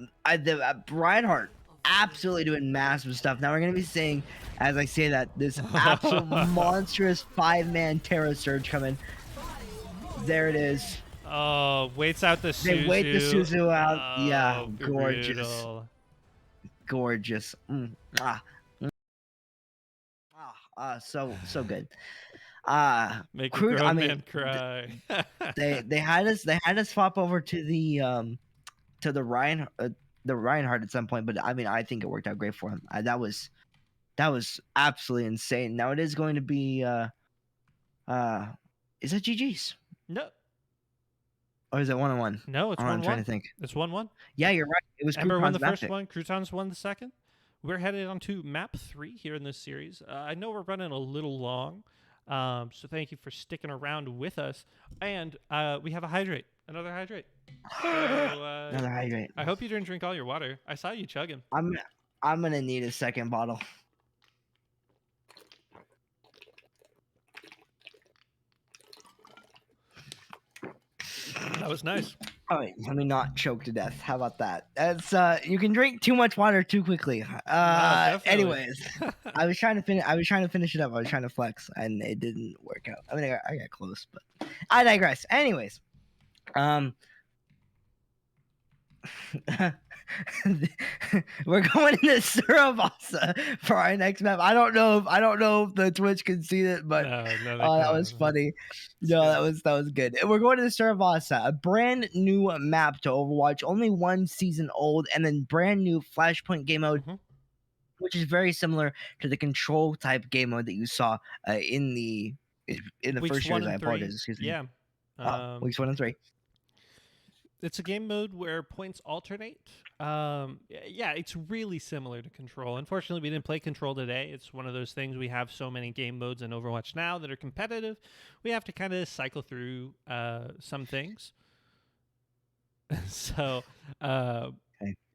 Reinhardt absolutely doing massive stuff. Now we're gonna be seeing, as I say that, this absolute monstrous 5-man Terra Surge coming. There it is. Oh, waits out the Suzu. They wait the Suzu out. Oh, yeah, gorgeous. Brutal. Gorgeous. So good. Make a grown man cry. they had us swap over to the Reinhardt at some point, but I mean I think it worked out great for him. That was absolutely insane. Now it is going to be is it GG's? No. Or is it 1-on-1? No, it's 1-1. I'm trying to think. It's 1-1. Yeah, you're right. It was Ember won the first pick. one. Croutons won the second. We're headed on to map 3 here in this series. I know we're running a little long, so thank you for sticking around with us. And we have a hydrate, another hydrate. So, another hydrate. I hope you didn't drink all your water. I saw you chugging. I'm gonna need a second bottle. That was nice. All right, let me not choke to death. How about that? That's you can drink too much water too quickly. Anyways, I was trying to finish. I was trying to finish it up. I was trying to flex, and it didn't work out. I mean, I got close, but I digress. Anyways, we're going into Suravasa for our next map. I don't know if the Twitch can see it, but that was funny. No, that was good. We're going to Suravasa, a brand new map to Overwatch, only 1 season old, and then brand new Flashpoint game mode, which is very similar to the control type game mode that you saw in the first series. I apologize. Excuse me. Yeah. Weeks 1 and 3. It's a game mode where points alternate. Yeah, it's really similar to Control. Unfortunately, we didn't play Control today. It's one of those things. We have so many game modes in Overwatch now that are competitive. We have to kind of cycle through some things. So, yeah,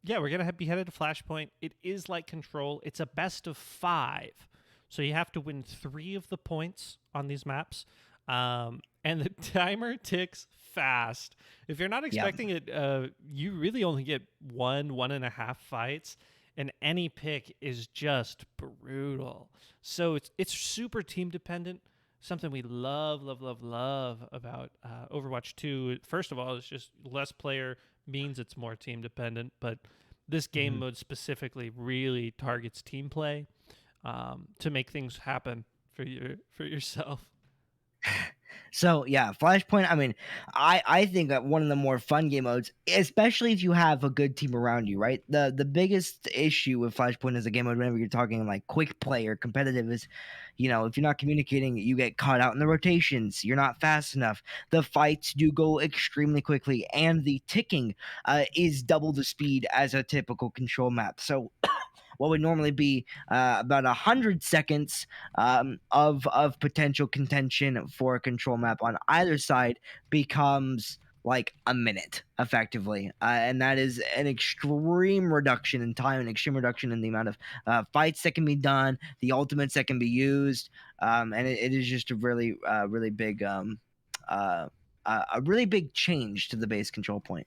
we're going to be headed to Flashpoint. It is like Control. It's a best of 5. So you have to win 3 of the points on these maps. And the timer ticks fast. If you're not expecting it, you really only get 1.5 fights, and any pick is just brutal. So it's super team dependent. Something we love about Overwatch 2. First of all, it's just less player means it's more team dependent, but this game mode specifically really targets team play to make things happen for yourself. So yeah, Flashpoint. I mean, I think that one of the more fun game modes, especially if you have a good team around you, right? The biggest issue with Flashpoint as a game mode, whenever you're talking like quick play or competitive, is, you know, if you're not communicating, you get caught out in the rotations. You're not fast enough. The fights do go extremely quickly, and the ticking is double the speed as a typical control map. So what would normally be about 100 seconds of potential contention for a control map on either side becomes like a minute, effectively. And that is an extreme reduction in time, an extreme reduction in the amount of fights that can be done, the ultimates that can be used. And it is just a really big, a really big change to the base control point.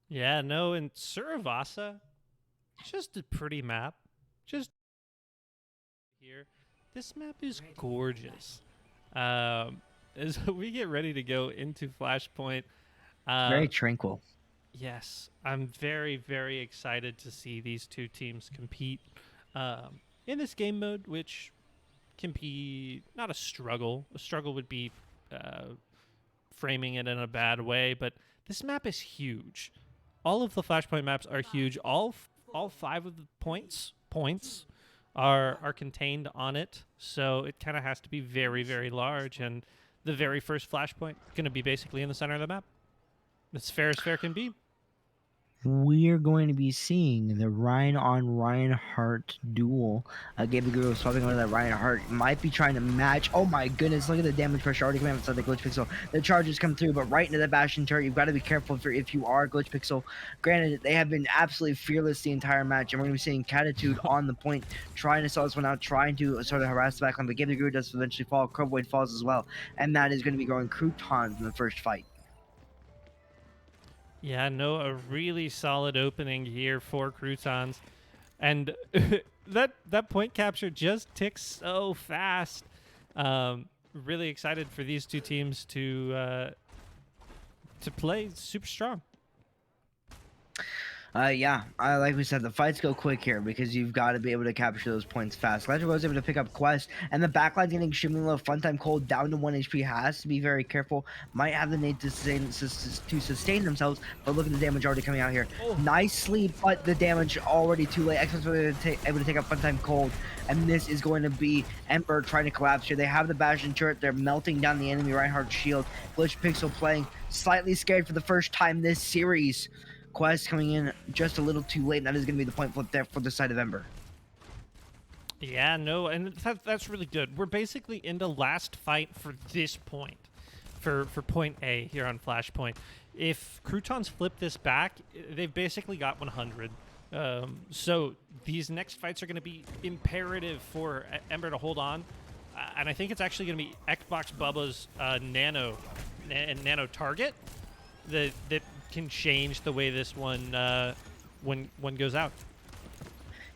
Yeah, no, and Suravasa, just a pretty map. Just here. This map is gorgeous. As we get ready to go into Flashpoint. Very tranquil. Yes, I'm very, very excited to see these two teams compete in this game mode, which can be not a struggle. A struggle would be framing it in a bad way, but this map is huge. All of the Flashpoint maps are huge. All 5 of the points are contained on it, so it kind of has to be very, very large. And the very first Flashpoint going to be basically in the center of the map. As fair can be. We're going to be seeing the Ryan on Reinhardt duel. Gabe the Guru swapping over that Reinhardt. Might be trying to match. Oh my goodness, look at the damage pressure already coming out inside the Glitch Pixel. The charges come through, but right into the Bastion turret. You've got to be careful if you are Glitch Pixel. Granted, they have been absolutely fearless the entire match, and we're going to be seeing Catitude on the point, trying to sell this one out, trying to sort of harass the backline, but Gabe the Guru does eventually fall. Crowboy falls as well, and that is going to be going Croutons in the first fight. Yeah, no, a really solid opening here for Croutons. And that point capture just ticks so fast. Really excited for these two teams to play super strong. Like we said, the fights go quick here because you've got to be able to capture those points fast. Legend was able to pick up Quest, and the backline's getting extremely low. Funtime Cold down to 1 HP, has to be very careful. Might have the need to sustain themselves, but look at the damage already coming out here. Oh. Nicely, but the damage already too late. Xbox able to take up Funtime Cold, and this is going to be Ember trying to collapse here. They have the Bastion turret. They're melting down the enemy Reinhardt shield. Glitch Pixel playing slightly scared for the first time this series. Quest coming in just a little too late, and that is going to be the point flip there for the side of Ember. Yeah, no, and that's really good. We're basically into last fight for this point, for point A here on Flashpoint. If Croutons flip this back, they've basically got 100. So these next fights are going to be imperative for Ember to hold on, and I think it's actually going to be Xbox Bubba's nano target that can change the way this one goes out.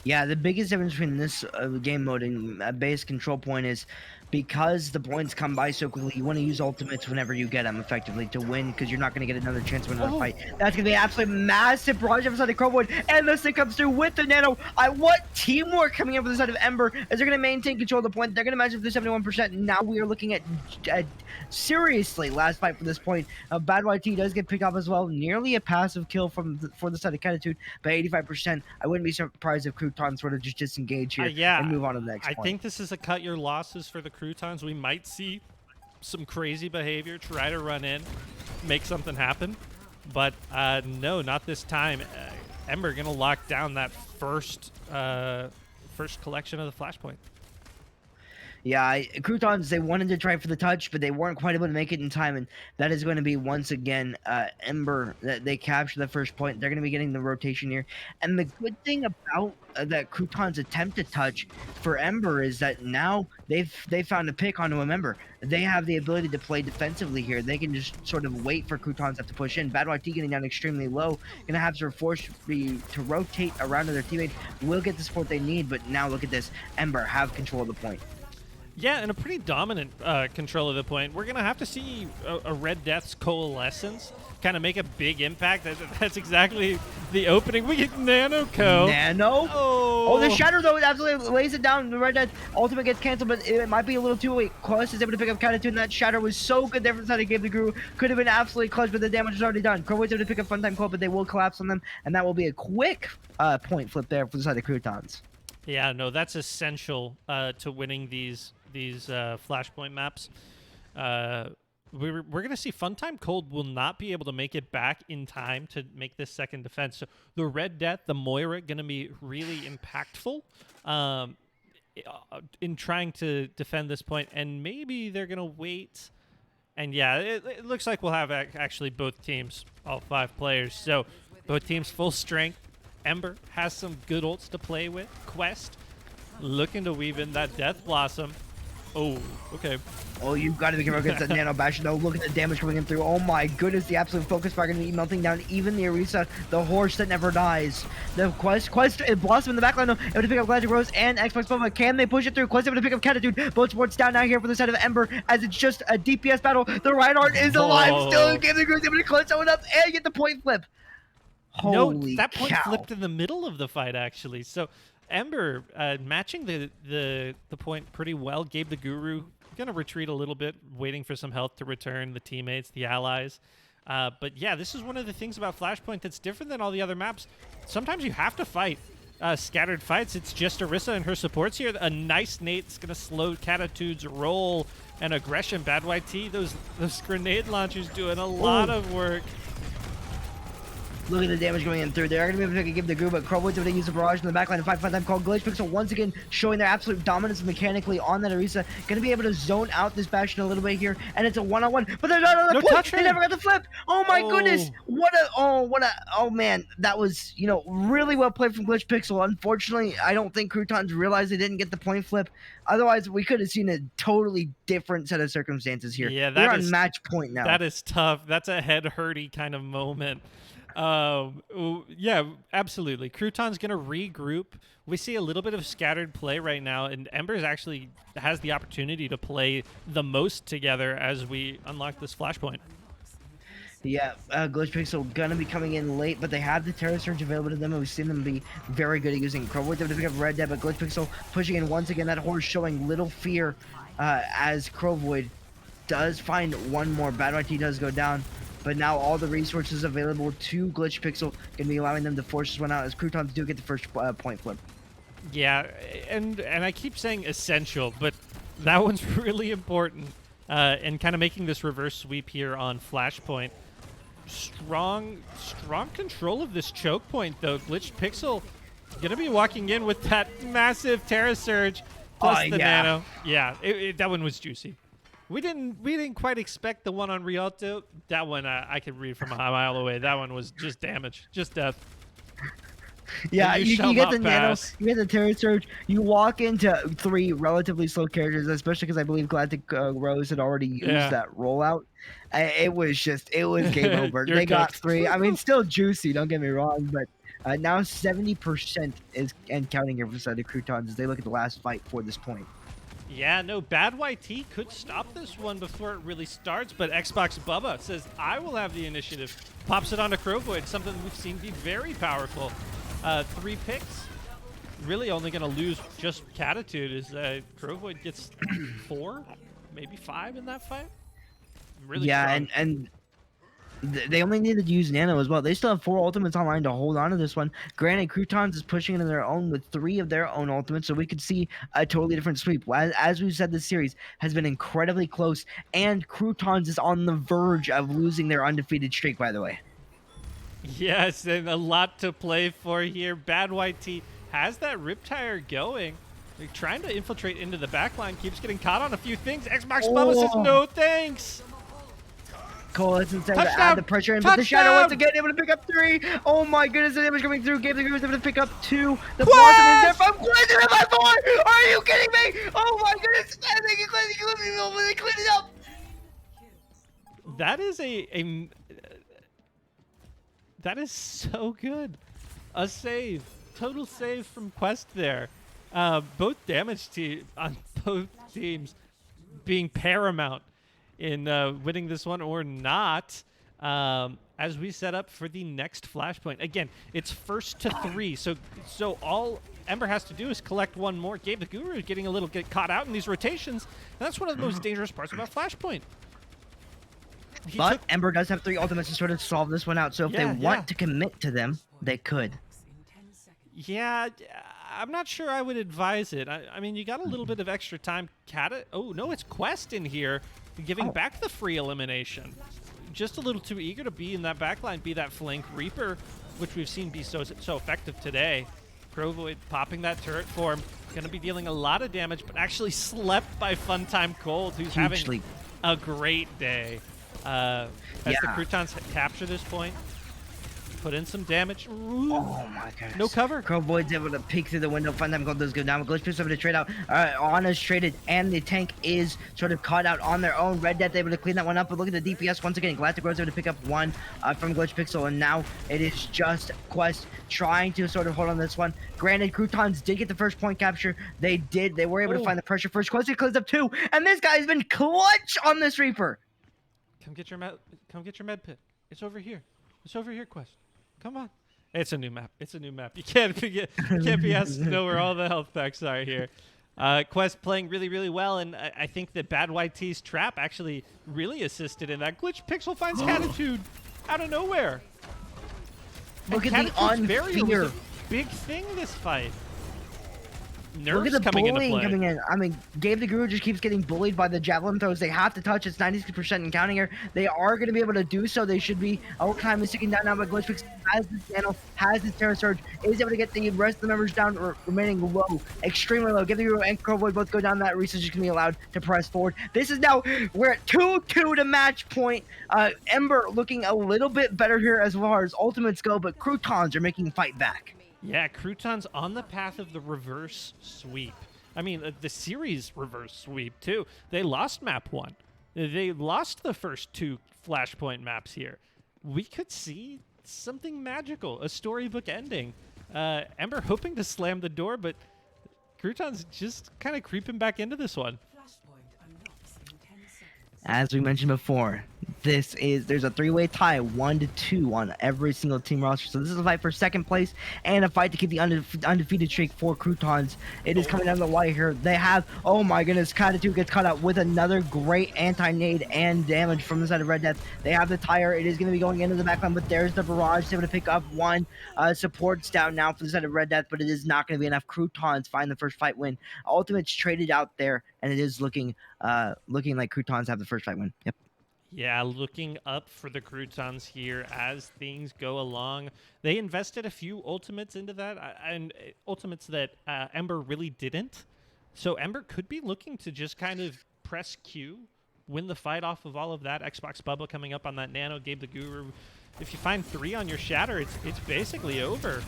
Yeah, the biggest difference between this game mode and base control point is because the points come by so quickly, you want to use ultimates whenever you get them effectively to win, because you're not going to get another chance to win another fight. That's going to be an absolute massive barrage on the side of Crowboy, and this thing comes through with the nano. What teamwork coming in for the side of Ember as they're going to maintain control of the point. They're going to match up to 71%. Now we are looking at seriously last fight for this point. Bad YT does get picked up as well. Nearly a passive kill for the side of Catitude, but 85%. I wouldn't be surprised if Crouton sort of just disengage here and move on to the next point. I think this is a cut your losses for the Croutons. We might see some crazy behavior, try to run in, make something happen. But no, not this time. Ember going to lock down that first collection of the Flashpoint. Yeah, Croutons, they wanted to try for the touch, but they weren't quite able to make it in time, and that is going to be, once again, Ember. They capture the first point. They're going to be getting the rotation here. And the good thing about that Croutons attempt to touch for Ember is that now they've found a pick onto a member. They have the ability to play defensively here. They can just sort of wait for Croutons to have to push in. Bad YT getting down extremely low. Going to have to force to rotate around to their teammate. Will get the support they need, but now look at this. Ember have control of the point. Yeah, and a pretty dominant control of the point. We're going to have to see a Red Death's Coalescence kind of make a big impact. That's exactly the opening. We get Nano Co. Nano? Oh, the Shatter, though, absolutely lays it down. The Red Death ultimate gets canceled, but it might be a little too late. Quest is able to pick up Catitude, and that Shatter was so good there from the side of Gabe the Guru. Could have been absolutely clutch, but the damage is already done. Crowboy's able to pick up Funtime Cold, but they will collapse on them, and that will be a quick point flip there for the side of Croutons. Yeah, no, that's essential to winning these Flashpoint maps. We're going to see Funtime Cold will not be able to make it back in time to make this second defense. So the Red Death, the Moira, going to be really impactful in trying to defend this point. And maybe they're going to wait. And yeah, it looks like we'll have actually both teams, all 5 players. So both teams full strength. Ember has some good ults to play with. Quest looking to weave in that Death Blossom. Oh, okay. Oh, you've got to be careful against that Nano Bastion, though. Look at the damage coming in through. Oh my goodness, the absolute focus fire going to be melting down even the Orisa, the horse that never dies. The Quest, Blossom in the backline, though, able to pick up Glacier Rose and Xbox Bubba. Can they push it through? Quest able to pick up Catitude. Both sports down now here for the side of Ember, as it's just a DPS battle. The Reinhardt is alive still. Game the Groove able to close someone up and get the point flip. Holy that point cow. flipped in the middle of the fight, actually. So Ember matching the point pretty well. Gabe the Guru gonna retreat a little bit, waiting for some health to return, the teammates, the allies. But yeah, this is one of the things about Flashpoint that's different than all the other maps. Sometimes you have to fight scattered fights. It's just Orisa and her supports here. A nice nate's gonna slow Catitude's roll and aggression. Bad YT, those grenade launchers doing a lot of work. Look at the damage going in through. They're going to be able to give the group, but Crowboy's able to use the barrage in the backline. 5-5 call. Glitch Pixel once again showing their absolute dominance mechanically on that Orisa. Going to be able to zone out this Bastion a little bit here, and it's a one-on-one. But they're not on the point. They never got the flip. Oh my goodness! Oh man, that was really well played from Glitch Pixel. Unfortunately, I don't think Croutons realized they didn't get the point flip. Otherwise, we could have seen a totally different set of circumstances here. Yeah, they're on match point now. That is tough. That's a head-hurty kind of moment. Yeah, absolutely. Crouton's going to regroup. We see a little bit of scattered play right now, and Embers actually has the opportunity to play the most together as we unlock this Flashpoint. Yeah, Glitch Pixel gonna be coming in late, but they have the Terror Surge available to them, and we've seen them be very good at using Crowboy to pick up Red Dead, but Glitch Pixel pushing in once again. That horse showing little fear as Crowvoid does find one more. Bad YT does go down, but now all the resources available to Glitch Pixel can be allowing them to force this one out as Croutons do get the first point flip. Yeah, and I keep saying essential, but that one's really important, and kind of making this reverse sweep here on Flashpoint. Strong control of this choke point, though. Glitch Pixel going to be walking in with that massive Terra Surge plus the nano. Yeah, that one was juicy. We didn't quite expect the one on Rialto. That one I could read from a mile away. That one was just damage, just death. Yeah, you get the nano, you get the Terror Surge. You walk into 3 relatively slow characters, especially because I believe Galactic Rose had already used that rollout. It was game over. They got 3. I mean, still juicy, don't get me wrong, but now 70% is and counting here for the side of Croutons as they look at the last fight for this point. Yeah, no, Bad YT could stop this one before it really starts, but Xbox Bubba says, I will have the initiative. Pops it onto Crowvoid, something we've seen be very powerful. 3 picks. Really only going to lose just Catitude as Crowvoid gets 4, maybe 5 in that fight. Really strong. and they only needed to use Nano as well. They still have 4 ultimates online to hold on to this one. Granted, Croutons is pushing it on their own with 3 of their own ultimates, so we could see a totally different sweep. As we've said, this series has been incredibly close, and Croutons is on the verge of losing their undefeated streak, by the way. Yes, and a lot to play for here. Bad YT has that Riptire going. They're trying to infiltrate into the backline, keeps getting caught on a few things. Xbox Bubba says no thanks. Coalition trying to add the pressure in, but the Shadow once again able to pick up 3. Oh my goodness, the damage coming through. Gabe the Groove able to pick up 2. The Blossom is there from Quentin by 4. Are you kidding me? Oh my goodness, they cleaned it up. That is that is so good. A save, total save from Quest there. Both damage on both teams being paramount in winning this one or not, as we set up for the next Flashpoint. Again, it's first to 3, so all Ember has to do is collect one more. Gabe the Guru is getting get caught out in these rotations, and that's one of the most dangerous parts about Flashpoint. But Ember does have 3 ultimates to sort of solve this one out, so if they want to commit to them, they could. Yeah, I'm not sure I would advise it. I mean, you got a little bit of extra time. Oh, no, it's Quest in here giving back the free elimination. Just a little too eager to be in that backline, be that flank Reaper, which we've seen be so effective today. Crowvoid popping that turret for him. Going to be dealing a lot of damage, but actually slept by Funtime Cold, who's having a great day. As the Croutons capture this point, put in some damage. Ooh. Oh my goodness. No cover. Crowboyd's able to peek through the window. Funtime Gold does go down. Glitch Pixel able to trade out. Anna's traded, and the tank is sort of caught out on their own. Red Death able to clean that one up, but look at the DPS once again. Galactic Rose able to pick up 1 from Glitch Pixel, and now it is just Quest trying to sort of hold on this one. Granted, Croutons did get the first point capture. They did. They were able to find the pressure first. Quest cleans up 2, and this guy's been clutch on this Reaper. Come get your med pit. It's over here. It's over here, Quest. Come on. It's a new map. You can't be asked to know where all the health packs are here. Quest playing really, really well, and I think that Bad YT's trap actually really assisted in that. Glitch Pixel finds Catitude out of nowhere. Look and at the Catitude's barrier was unfear. a big thing this fight. Look at Nerfs the coming into bullying play. coming in. I mean, Gabe the Guru just keeps getting bullied by the javelin throws. They have to touch. It's 96% in counting here. They are going to be able to do so. They should be. Overtime is ticking down now, but Glitchfix has this channel, has this Terror Surge, is able to get the rest of the members down, remaining low, extremely low. Gabe the Guru and Crowboy both go down. That research is going to be allowed to press forward. This is now, we're at 2-2 to match point. Ember looking a little bit better here as far as ultimates go, but Croutons are making fight back. Yeah, Croutons on the path of the reverse sweep. I mean, the series reverse sweep, too. They lost map 1. They lost the first 2 Flashpoint maps here. We could see something magical, a storybook ending. Ember hoping to slam the door, but Croutons just kind of creeping back into this one. As we mentioned before, there's a 3-way tie, 1-2 on every single team roster. So this is a fight for second place and a fight to keep the undefeated streak for Croutons. It is coming down the wire here. They have, oh my goodness, Catitude gets caught out with another great anti-nade and damage from the side of Red Death. They have the tire. It is going to be going into the backline, but there's the barrage. They're able to pick up one. Support's down now for the side of Red Death, but it is not going to be enough. Croutons find the first fight win. Ultimate's traded out there, and it is looking like Croutons have the first fight win. Yep. Yeah, looking up for the Croutons here as things go along. They invested a few ultimates into that, and ultimates that Ember really didn't. So Ember could be looking to just kind of press Q, win the fight off of all of that. Xbox Bubba coming up on that Nano, Gabe the Guru. If you find 3 on your Shatter, it's basically over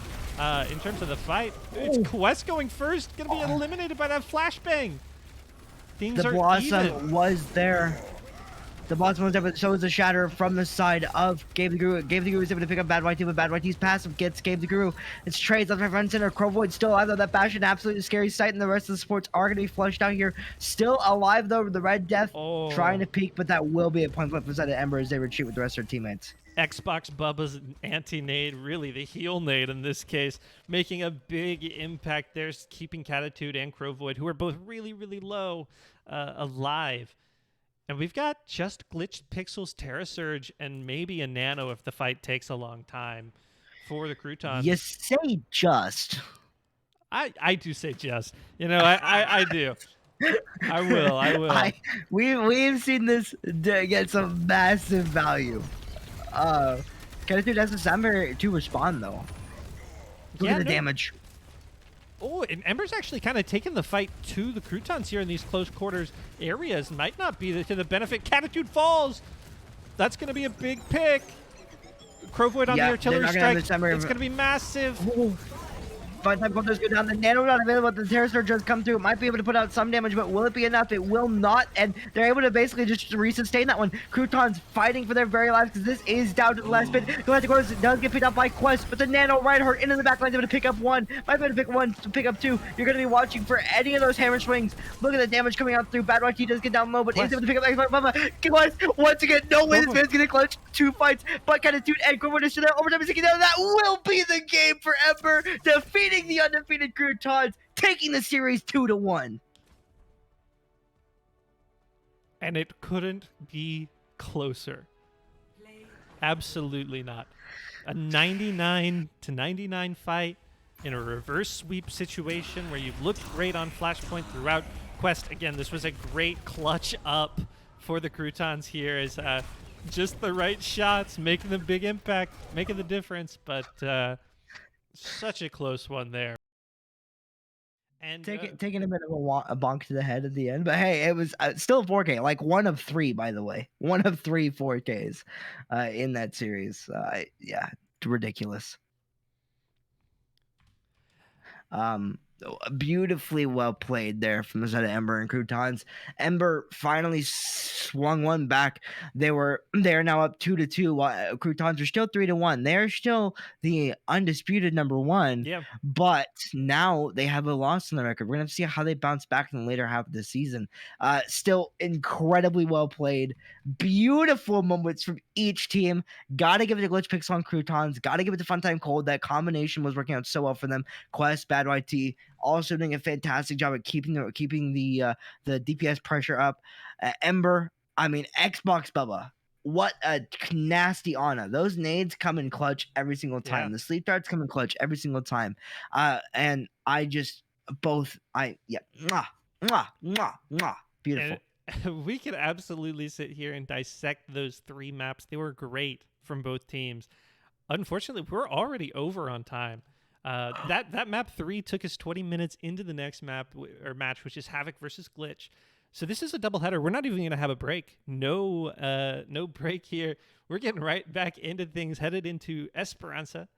in terms of the fight. It's Quest going first, going to be eliminated by that flashbang. Things The are Blossom even. was there. The Blossom was there, but so was the Shatter from the side of Gabe the Guru. Gabe the Guru is able to pick up Bad YT, but Bad YT's passive gets Gabe the Guru. It's trades left, right, front, center. Crowvoid still alive, though. That Bastion, absolutely scary sight, and the rest of the supports are going to be flushed out here. Still alive, though. The Red Death trying to peek, but that will be a point flip inside of Ember as they retreat with the rest of their teammates. Xbox Bubba's anti-nade, really the heal nade in this case, making a big impact there, keeping Catitude and Crowvoid, who are both really, really low, alive. And we've got just Glitched Pixels, Terra Surge, and maybe a Nano if the fight takes a long time for the Croutons. You say just. I do say just. You know, I do. I will. We've seen this get some massive value. Catitude has a summer to respond, though. Look at the damage. Oh, and Ember's actually kind of taken the fight to the Croutons here in these close quarters areas. Might not be to the benefit. Catitude falls. That's going to be a big pick. Crowvoid on the artillery strike. It's going to be massive. Ooh. By the time Quantos go down, the Nano not available, the Terror Surge does come through. It might be able to put out some damage, but will it be enough? It will not, and they're able to basically just resustain that one. Croutons fighting for their very lives because this is down to the last bit. Galactic Quantos does get picked up by Quest, but the Nano Reinhardt into the back line able to pick up one. Might be able to pick one to pick up 2. You're going to be watching for any of those hammer swings. Look at the damage coming out through. Bad YT does get down low, but is able to pick up Xbox Bubba. Quest, once again, no way this man's going to clutch 2 fights, but Catitude and Crowvoid is still there. Overtime is taking down. That will be the game for Ember, defeating the undefeated Croutons, taking the series 2-1. And it couldn't be closer. Absolutely not. A 99-99 fight in a reverse sweep situation where you've looked great on Flashpoint throughout. Quest, again, this was a great clutch up for the Croutons here as just the right shots, making the big impact, making the difference, but such a close one there. And taking a bit of a bonk to the head at the end, but hey, it was still 4K, like 1 of 3, by the way, 1 of 3 4Ks in that series. Yeah, ridiculous. Beautifully well played there from the side of Ember and Croutons. Ember finally swung one back. They are now up 2-2, while Croutons are still 3-1. They're still the undisputed number 1. Yeah. But now they have a loss on the record. We're gonna have to see how they bounce back in the later half of the season. Still incredibly well played. Beautiful moments from each team. Gotta give it to Glitch Pixel on Croutons. Gotta give it to Funtime Cold. That combination was working out so well for them. Quest, Bad YT, also doing a fantastic job at keeping the DPS pressure up. Ember, I mean Xbox Bubba. What a nasty Ana. Those nades come in clutch every single Yeah. time. The sleep darts come in clutch every single time. And I just mwah, mwah, mwah, mwah. Beautiful. And we could absolutely sit here and dissect those 3 maps. They were great from both teams. Unfortunately, we're already over on time. That map 3 took us 20 minutes into the next match, which is Havoc versus Glitch. So this is a doubleheader. We're not even going to have a break. No break here. We're getting right back into things, headed into Esperanza.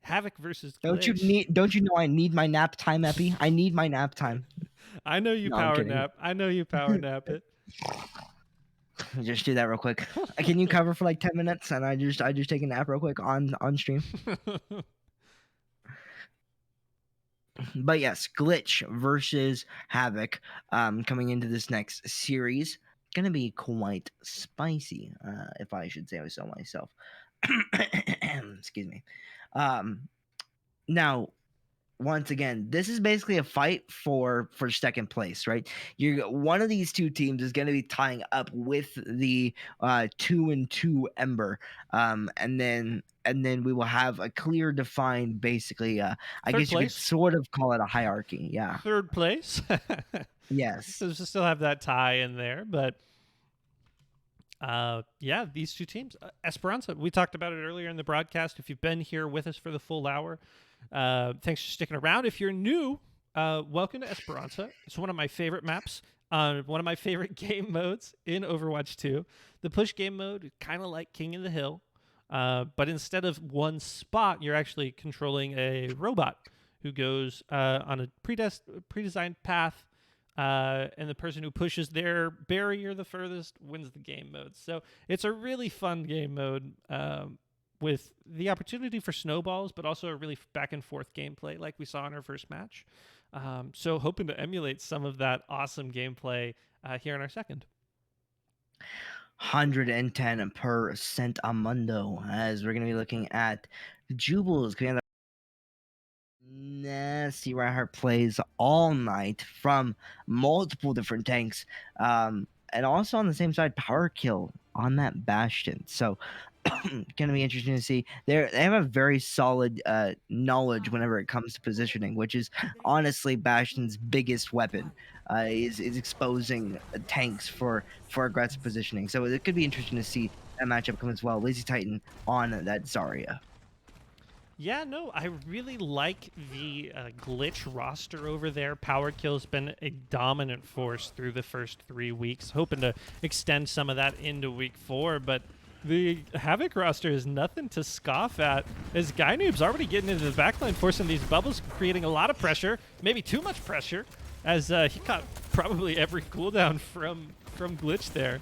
Havoc versus Glitch. Don't you know I need my nap time, Epi? I need my nap time. I know you No, I'm power kidding. nap. I know you power nap it. Just do that real quick. Can you cover for like 10 minutes and I just take a nap real quick on stream? But yes, Glitch versus Havoc coming into this next series. Gonna be quite spicy, if I should say so myself. Excuse me. Now, once again, this is basically a fight for second place, right? One of these two teams is going to be tying up with the 2-2 Ember, and then we will have a clear, defined, basically. I guess you could sort of call it a hierarchy. Yeah. Third place. Yes. So still have that tie in there, but yeah, these two teams, Esperanza. We talked about it earlier in the broadcast. If you've been here with us for the full hour. Thanks for sticking around. If you're new, welcome to Esperanza. It's one of my favorite maps, one of my favorite game modes in Overwatch 2. The push game mode, kind of like King of the Hill, but instead of one spot, you're actually controlling a robot who goes on a pre-designed path, and the person who pushes their barrier the furthest wins the game mode. So it's a really fun game mode. With the opportunity for snowballs, but also a really back and forth gameplay like we saw in our first match. So hoping to emulate some of that awesome gameplay here in our second. 110% a mundo, as we're going to be looking at Jubal's nasty Reinhardt plays all night from multiple different tanks. And also on the same side, power kill on that Bastion. So going to be interesting to see. They have a very solid knowledge whenever it comes to positioning, which is honestly Bastion's biggest weapon. Is exposing tanks for aggressive positioning. So it could be interesting to see that matchup come as well. Lazy Titan on that Zarya. Yeah, no, I really like the Glitch roster over there. Power Kill's been a dominant force through the first 3 weeks. Hoping to extend some of that into week 4, but the Havoc roster is nothing to scoff at, as Guy-Noob's already getting into the backline, forcing these bubbles, creating a lot of pressure, maybe too much pressure, as he caught probably every cooldown from Glitch there.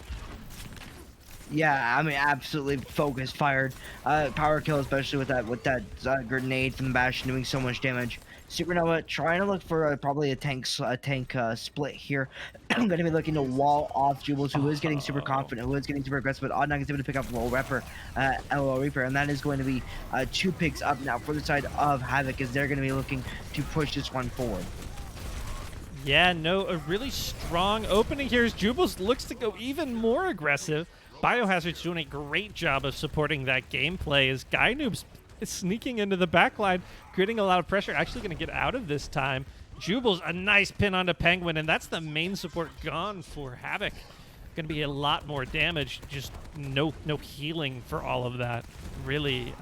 Yeah, I mean, absolutely focused, fired. Power kill, especially with that grenade from the Bastion doing so much damage. Supernova trying to look for probably a tank split here. I'm going to be looking to wall off Jubals, who is getting super confident, who is getting super aggressive, but Oddnog is able to pick up LOL Reaper, and that is going to be 2 picks up now for the side of Havoc, as they're going to be looking to push this one forward. Yeah, no, a really strong opening here as Jubals looks to go even more aggressive. Biohazard's doing a great job of supporting that gameplay as Guy-Noob's sneaking into the backline, creating a lot of pressure. Actually going to get out of this time. Jubal's a nice pin onto Penguin, and that's the main support gone for Havoc. Going to be a lot more damage, just no healing for all of that, really,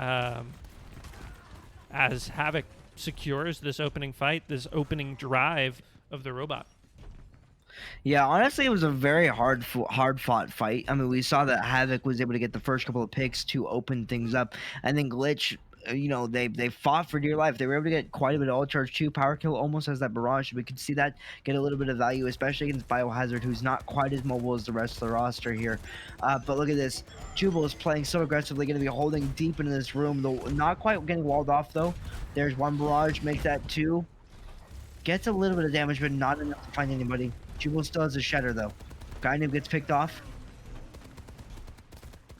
as Havoc secures this opening fight, this opening drive of the robot. Yeah, honestly, it was a very hard-fought fight. I mean, we saw that Havoc was able to get the first couple of picks to open things up, and then Glitch, you know, they fought for dear life. They were able to get quite a bit of ult charge too. Power kill almost has that barrage. We could see that get a little bit of value, especially against Biohazard, who's not quite as mobile as the rest of the roster here. But look at this. Jubal is playing so aggressively, going to be holding deep into this room, though not quite getting walled off, though. There's one barrage, makes that 2. Gets a little bit of damage, but not enough to find anybody. Jubal still has a shatter, though. Guy-Noob gets picked off.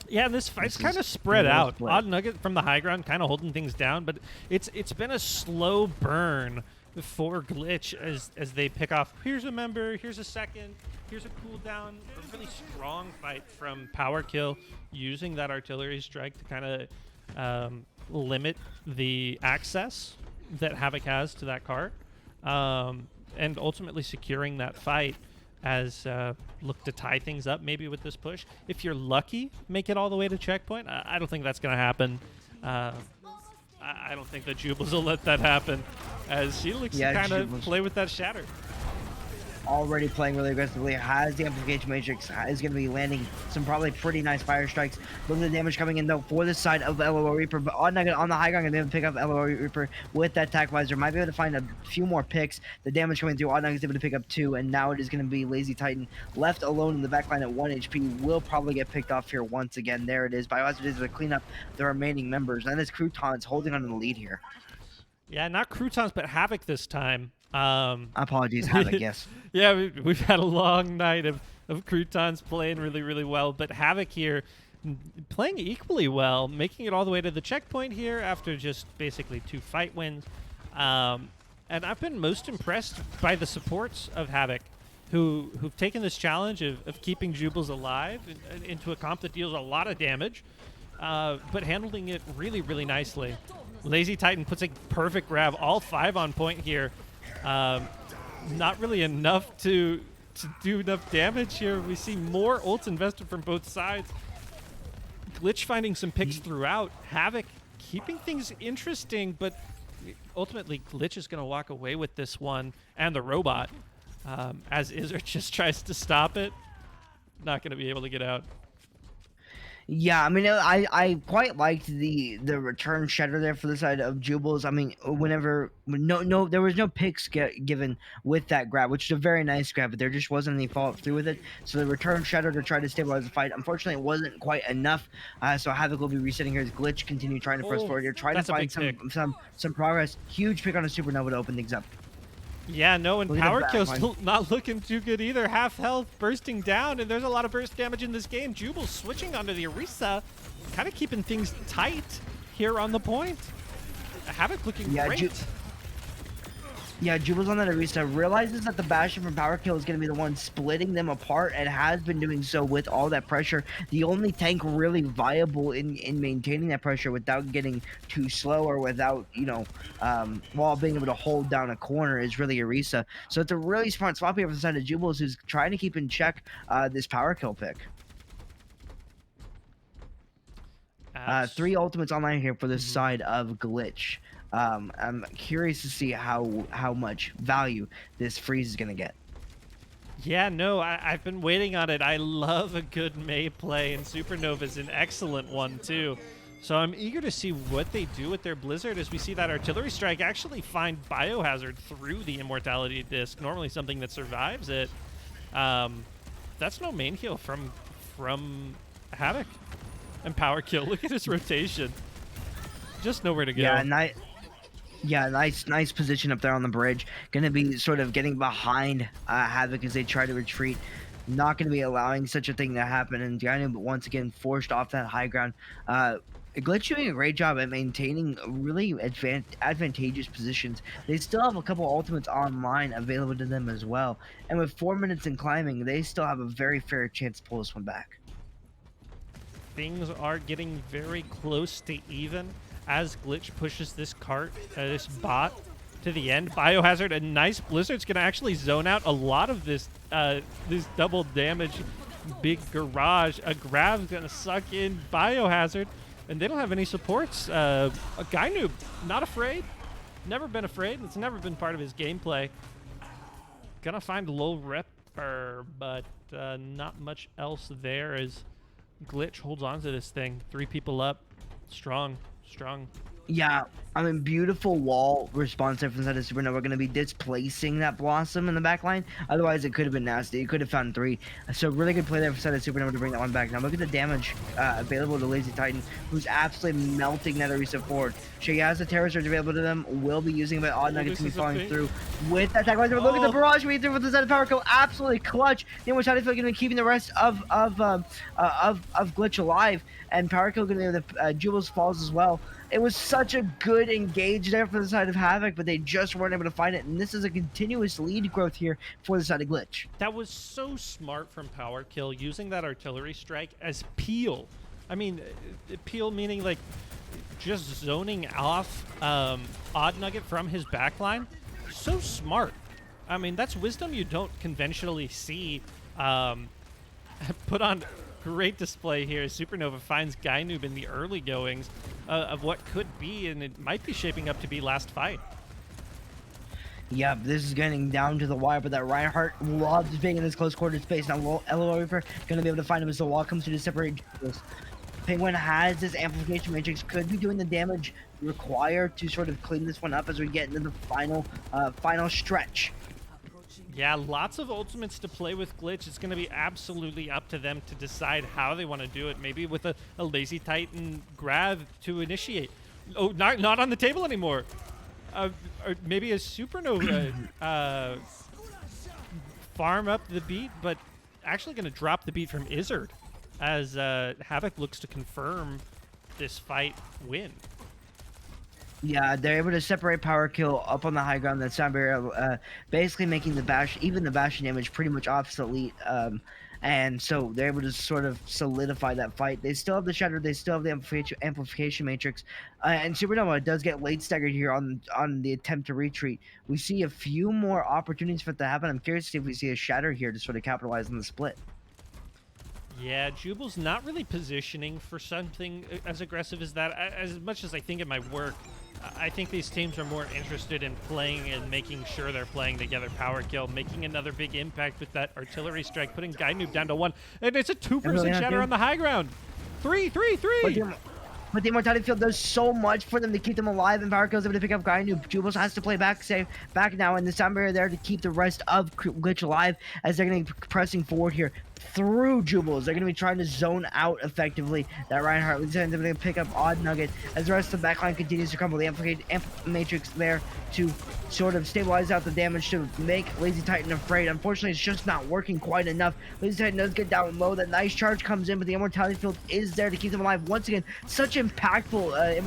Yeah, this fight's kind of spread out. Odd Nugget from the high ground kind of holding things down, but it's been a slow burn for Glitch as they pick off. Here's a member. Here's a second. Here's a cooldown. A really strong fight from Power Kill, using that artillery strike to kind of limit the access that Havoc has to that cart, and ultimately securing that fight as look to tie things up maybe with this push. If you're lucky, make it all the way to checkpoint. I don't think that's going to happen. I don't think the Jubles will let that happen, as she looks to kind of play with that shatter. Already playing really aggressively, has the amplification matrix, is going to be landing some probably pretty nice fire strikes. Look at the damage coming in though for the side of LOL Reaper, but on the high ground, going to be able to pick up LOL Reaper with that tack visor. Might be able to find a few more picks. The damage coming through, Oddnug is able to pick up 2, and now it is going to be Lazy Titan left alone in the backline at 1 HP. Will probably get picked off here once again. There it is. Biohazard is to clean up the remaining members, and this Croutons holding on to the lead here. Yeah, not Croutons, but Havoc this time. Apologies, Havoc, yes. Yeah, we've had a long night of Croutons playing really, really well, but Havoc here playing equally well, making it all the way to the checkpoint here after just basically 2 fight wins. And I've been most impressed by the supports of Havoc, who've taken this challenge of keeping Jubles alive into a comp that deals a lot of damage, but handling it really, really nicely. Lazy Titan puts a perfect grab, all 5 on point here. Not really enough to do enough damage here. We see more ults invested from both sides. Glitch finding some picks throughout. Havoc keeping things interesting, but ultimately Glitch is going to walk away with this one and the robot, as Izzard just tries to stop it. Not going to be able to get out. Yeah, I mean, I quite liked the return shatter there for the side of Jubles. I mean, there was no picks given with that grab, which is a very nice grab, but there just wasn't any follow through with it. So the return shatter to try to stabilize the fight, unfortunately, it wasn't quite enough. So Havoc will be resetting here as Glitch continue trying to press forward here, trying to find some progress. Huge pick on a supernova to open things up. Yeah, no, and Power Kill's not looking too good either. Half health, bursting down, and there's a lot of burst damage in this game. Jubal switching onto the Orisa, kind of keeping things tight here on the point. Havoc looking great. Jubal's on that Orisa, realizes that the Bastion from Power Kill is going to be the one splitting them apart, and has been doing so with all that pressure. The only tank really viable in maintaining that pressure without getting too slow or without, while being able to hold down a corner is really Orisa. So it's a really smart swap here for the side of Jubals, who's trying to keep in check this Power Kill pick. 3 ultimates online here for the side of Glitch. I'm curious to see how much value this freeze is going to get. Yeah, no, I've been waiting on it. I love a good Mei play, and Supernova's an excellent one, too. So I'm eager to see what they do with their Blizzard as we see that artillery strike actually find Biohazard through the Immortality Disc, normally something that survives it. That's no main heal from Havoc. And Power Kill, look at his rotation. Just nowhere to go. Yeah, nice position up there on the bridge. Gonna be sort of getting behind Havoc as they try to retreat. Not gonna be allowing such a thing to happen. And Diana, but once again, forced off that high ground. Glitch doing a great job at maintaining really advantageous positions. They still have a couple ultimates online available to them as well. And with 4 minutes in climbing, they still have a very fair chance to pull this one back. Things are getting very close to even as Glitch pushes this this bot to the end. Biohazard, a nice Blizzard's going to actually zone out a lot of this this double damage big garage. A grab's going to suck in Biohazard, and they don't have any supports. A guy noob, not afraid, never been afraid. It's never been part of his gameplay. Gonna find low repper, but not much else there as Glitch holds on to this thing. 3 people up. Strong. Yeah, I mean, beautiful wall response there from the side of Supernova. Going to be displacing that Blossom in the back line. Otherwise, it could have been nasty. It could have found 3. So really good play there from the side of Supernova to bring that one back. Now look at the damage available to Lazy Titan, who's absolutely melting that Orisa forward. She has the Terror Surge available to them. Will be using it, but Odd Nuggets to be falling through with that attack. Look at the barrage coming through with the side of Power Kill. Absolutely clutch. The Immortality is going to be keeping the rest of Glitch alive, and Power Kill going to be the Jubles falls as well. It was such a good engage there for the side of Havoc, but they just weren't able to find it. And this is a continuous lead growth here for the side of Glitch. That was so smart from Power Kill, using that artillery strike as peel. I mean, peel meaning like just zoning off Odd Nugget from his backline. So smart. I mean, that's wisdom you don't conventionally see put on great display here. Supernova finds Gainoob in the early goings of what could be, and it might be shaping up to be last fight. Yep, this is getting down to the wire, but that Reinhardt loves being in this close quarter space. Now, LOL Reaper going to be able to find him as the wall comes to separate. Penguin has this amplification matrix, could be doing the damage required to sort of clean this one up as we get into the final stretch. Yeah, lots of ultimates to play with Glitch. It's going to be absolutely up to them to decide how they want to do it. Maybe with a Lazy Titan grab to initiate. Oh, not on the table anymore. Or maybe a Supernova farm up the beat, but actually going to drop the beat from Izzard as Havoc looks to confirm this fight win. Yeah, they're able to separate Power Kill up on the high ground. That sound barrier, basically making the Bastion damage pretty much obsolete. And so they're able to sort of solidify that fight. They still have the Shatter, they still have the amplification matrix, and Supernova does get late staggered here on the attempt to retreat. We see a few more opportunities for it to happen. I'm curious to see if we see a Shatter here to sort of capitalize on the split. Yeah, Jubal's not really positioning for something as aggressive as that. As much as I think it might work, I think these teams are more interested in playing and making sure they're playing together. Power Kill, making another big impact with that artillery strike, putting Gainoob down to 1. And it's a 2% shatter on the high ground. 3. But the Immortality Field does so much for them to keep them alive, and Power Kill's able to pick up Gainoob. Jubals has to play back now, and the sound barrier there to keep the rest of Glitch alive as they're going to be pressing forward here through Jubals. They're going to be trying to zone out effectively that Reinhardt. They're going to pick up Odd Nugget as the rest of the backline continues to crumble. The amp matrix there to sort of stabilize out the damage to make Lazy Titan afraid. Unfortunately, it's just not working quite enough. Lazy Titan does get down low. That nice charge comes in, but the Immortality Field is there to keep them alive. Once again, such impactful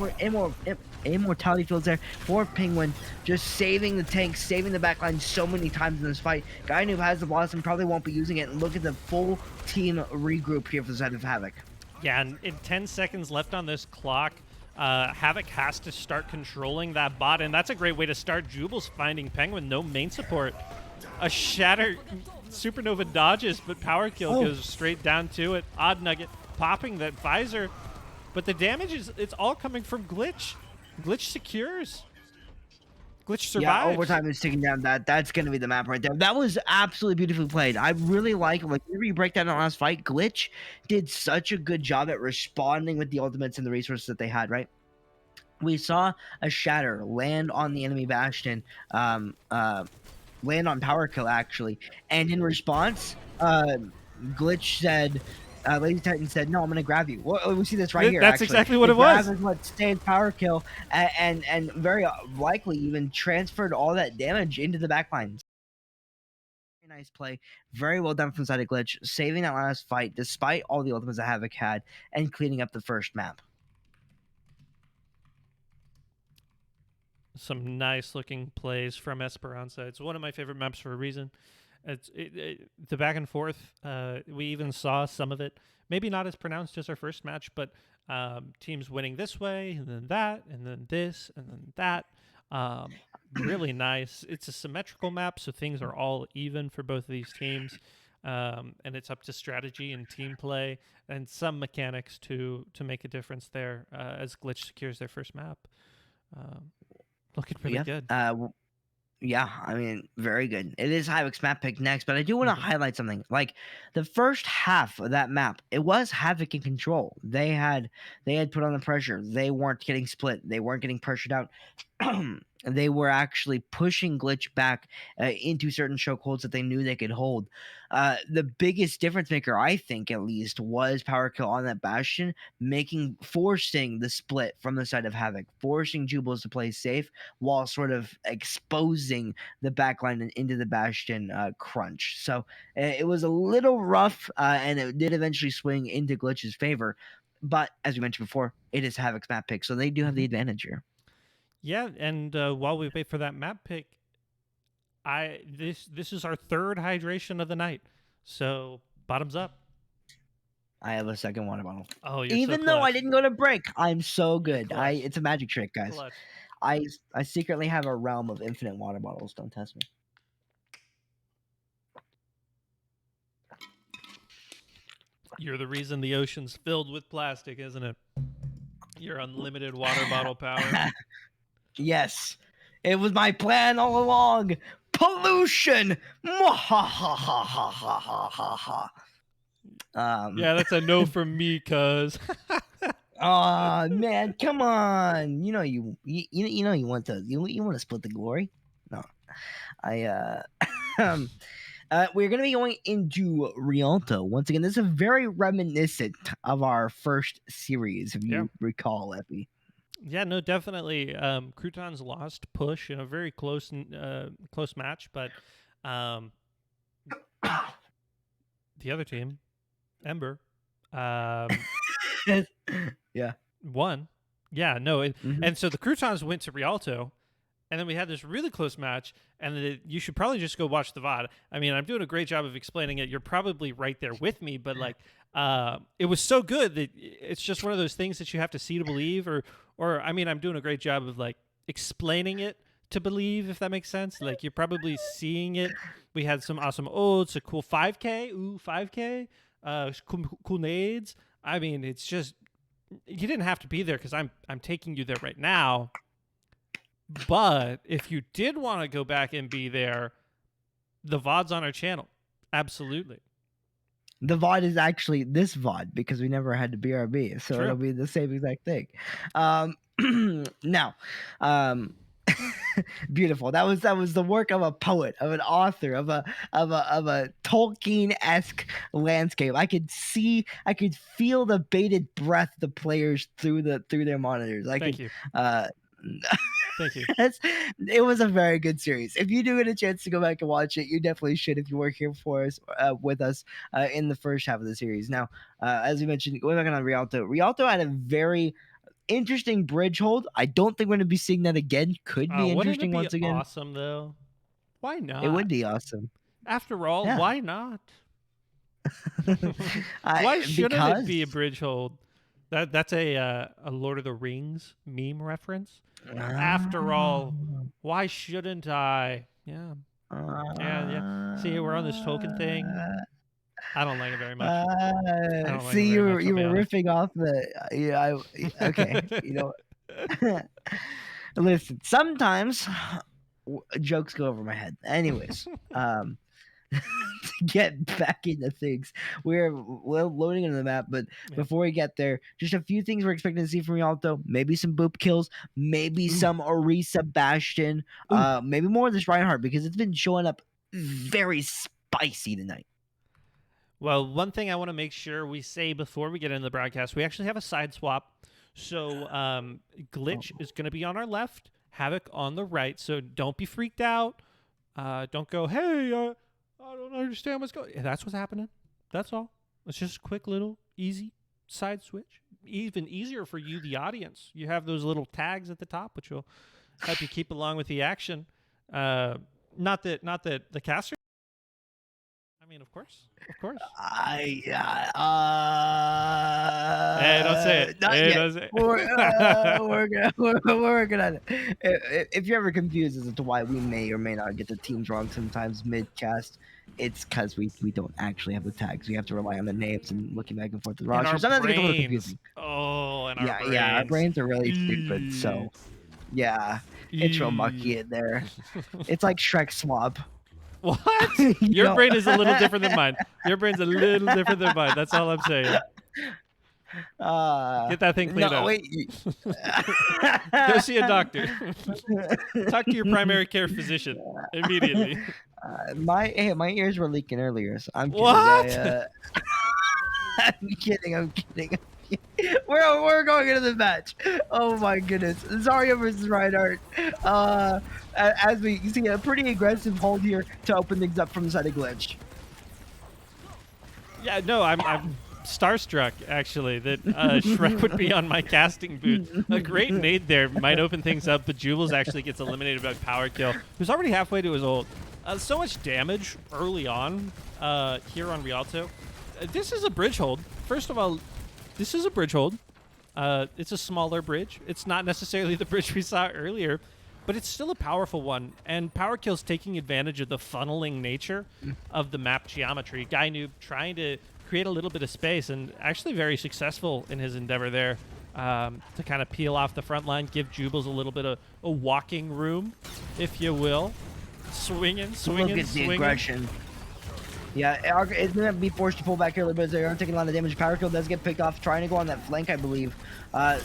Immortality Fields there for Penguin, just saving the tank, saving the backline so many times in this fight. Gainoob has the Blossom, probably won't be using it, and look at the full team regroup here for the side of Havoc. Yeah, and in 10 seconds left on this clock, Havoc has to start controlling that bot, and that's a great way to start. Jubal's finding Penguin, no main support. A Shatter, Supernova dodges, but Power Kill goes straight down to it. Odd Nugget popping that visor, but the damage it's all coming from Glitch. Glitch secures. Glitch survives. Yeah, overtime is ticking down. That's going to be the map right there. That was absolutely beautifully played. I really like whenever you break down the last fight, Glitch did such a good job at responding with the ultimates and the resources that they had, right? We saw a Shatter land on the enemy Bastion, land on Power Kill actually, and in response, Glitch said, Lazy Titan said, "No, I'm gonna grab you." Well, we see this right here. That's actually. exactly what it was. Grab is what stayed Power Kill, and very likely even transferred all that damage into the backlines. Very nice play, very well done from side of Glitch, saving that last fight despite all the ultimates that Havoc had, and cleaning up the first map. Some nice looking plays from Esperanza. It's one of my favorite maps for a reason. The back and forth. We even saw some of it. Maybe not as pronounced as our first match, but teams winning this way, and then that, and then this, and then that. Really nice. It's a symmetrical map, so things are all even for both of these teams. And it's up to strategy and team play and some mechanics to make a difference there as Glitch secures their first map. Looking really good. Yeah, I mean, very good. It is Havoc's map pick next, but I do want to highlight something. Like the first half of that map, it was Havoc in control. They had put on the pressure. They weren't getting split. They weren't getting pressured out. They were actually pushing Glitch back into certain chokeholds that they knew they could hold. The biggest difference maker, I think, at least, was Power Kill on that Bastion, forcing the split from the side of Havoc, forcing Jubals to play safe while sort of exposing the backline and into the Bastion crunch. So it was a little rough, and it did eventually swing into Glitch's favor. But as we mentioned before, it is Havoc's map pick, so they do have the Mm-hmm. advantage here. Yeah, and while we wait for that map pick, this is our third hydration of the night. So bottoms up. I have a second water bottle. Oh, you're so Even though I clutch. didn't go to break, I'm so You're good. clutch. It's a magic trick, guys. Clutch. I secretly have a realm of infinite water bottles. Don't test me. You're the reason the ocean's filled with plastic, isn't it? Your unlimited water bottle power. Yes, it was my plan all along. Pollution. Mwahahahahahaha. Yeah, that's a no from me, cuz. Oh man, come on! You know you want to want to split the glory. No, I we're gonna be going into Rialto once again. This is very reminiscent of our first series, if you recall, Epi. Yeah, no, definitely. Croutons lost push in a very close match, but the other team, Ember, Yeah. won. Yeah, no, Mhm. and so the Croutons went to Rialto, and then we had this really close match. And you should probably just go watch the VOD. I mean, I'm doing a great job of explaining it. You're probably right there with me, but like, it was so good that it's just one of those things that you have to see to believe. Or I mean, I'm doing a great job of like explaining it to believe, if that makes sense. Like you're probably seeing it. We had some awesome it's a cool 5K, 5K, cool nades. I mean, it's just you didn't have to be there because I'm taking you there right now. But if you did want to go back and be there, the VOD's on our channel. Absolutely. The VOD is actually this VOD because we never had to BRB, so True. it'll be the same exact thing. Now, beautiful. That was the work of a poet, of an author, of a Tolkien-esque landscape. I could feel the bated breath of the players through their monitors. Thank you. Thank you. It was a very good series. If you do get a chance to go back and watch it, you definitely should if you were here for us with us in the first half of the series. Now, as we mentioned, going back on Rialto had a very interesting bridge hold. I don't think we're going to be seeing that again. Could be interesting once again. Awesome though. Why not? It would be awesome. After all, Yeah. why not? Why shouldn't it be a bridge hold? That's a Lord of the Rings meme reference. After all, why shouldn't I? Yeah. Yeah. See, we're on this Tolkien thing. I don't like it very much. See, you were riffing off the. Okay. You know. Listen, sometimes jokes go over my head. Anyways, to get back into things, we're loading into the map, but before we get there, just a few things we're expecting to see from Rialto. Maybe some boop kills, maybe some Orisa Bastion, maybe more of this Reinhardt because it's been showing up very spicy tonight. Well, one thing I want to make sure we say before we get into the broadcast, we actually have a side swap. So Glitch is going to be on our left, Havoc on the right. So don't be freaked out. Don't go, hey, I don't understand what's going on. That's what's happening. That's all. It's just a quick little easy side switch. Even easier for you, the audience. You have those little tags at the top, which will help you keep along with the action. Not that the caster. I mean, of course. Hey, don't say it. Don't say it. We're working on it. If you're ever confused as to why we may or may not get the teams wrong sometimes mid-cast, it's because we don't actually have the tags. We have to rely on the names and looking back and forth with the roster. Sometimes it gets a little confusing. Oh, and our brains. Yeah, our brains are really stupid. So, yeah, it's real mucky in there. It's like Shrek swap. What? Your brain is a little different than mine. Your brain's a little different than mine. That's all I'm saying. Get that thing cleaned up. Wait. Go see a doctor. Talk to your primary care physician immediately. My ears were leaking earlier. So I'm kidding. What? I'm kidding. We're going into the match. Oh my goodness. Zarya versus Reinhardt. As we see a pretty aggressive hold here to open things up from the side of Glitch. Yeah, no, I'm starstruck, actually, that Shrek would be on my casting booth. A great nade there might open things up, but Jubles actually gets eliminated by Power Kill, who's already halfway to his ult. So much damage early on here on Rialto. This is a bridge hold. First of all, this is a bridge hold. It's a smaller bridge. It's not necessarily the bridge we saw earlier, but it's still a powerful one. And Power Kill's taking advantage of the funneling nature of the map geometry. Guy Noob trying to create a little bit of space, and actually very successful in his endeavor there to kind of peel off the front line, give Jubles a little bit of a walking room, if you will. Swinging. Look at the aggression. Yeah, it's going to be forced to pull back here a little bit. They're taking a lot of damage. Power Kill does get picked off, trying to go on that flank, I believe.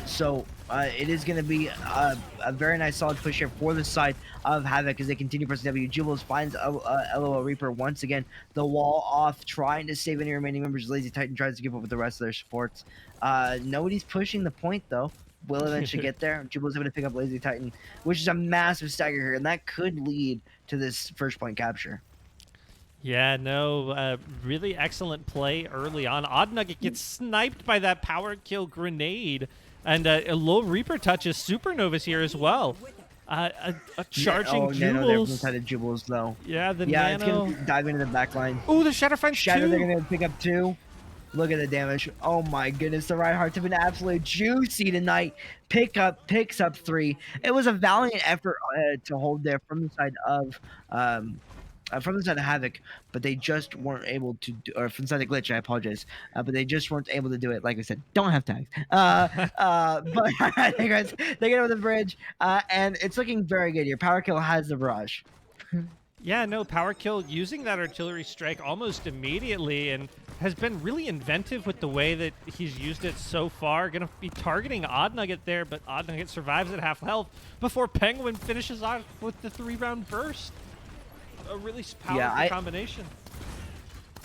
So it is going to be a very nice solid push here for the side of Havoc as they continue pressing W. Jubles finds LOL Reaper once again. The wall off, trying to save any remaining members. Lazy Titan tries to give up with the rest of their supports. Nobody's pushing the point, though. Will eventually get there. Jubles able to pick up Lazy Titan, which is a massive stagger here, and that could lead to this first point capture. Yeah, no, really excellent play early on. Odd Nugget gets sniped by that Power Kill grenade, and a low Reaper touches Supernovas here as well. A charging Jubles. Nano there from the side of Jubles, though. Yeah, the Nano. Nano. It's going to dive into the back line. Oh, the Shatter finds Shatter, two. they're going to pick up 2. Look at the damage. Oh my goodness, the Reinhardt's have been absolutely juicy tonight. Picks up 3. It was a valiant effort to hold there from the side of Havoc, but they just weren't able to do, or from the side of Glitch, I apologize, but they just weren't able to do it. Like I said, don't have tags. But anyways, they get over the bridge, and it's looking very good here. Power Kill has the barrage. Yeah, no, Power Kill using that artillery strike almost immediately, and has been really inventive with the way that he's used it so far. Gonna be targeting Odd Nugget there, but Odd Nugget survives at half health before Penguin finishes off with the 3-round burst. A really powerful combination.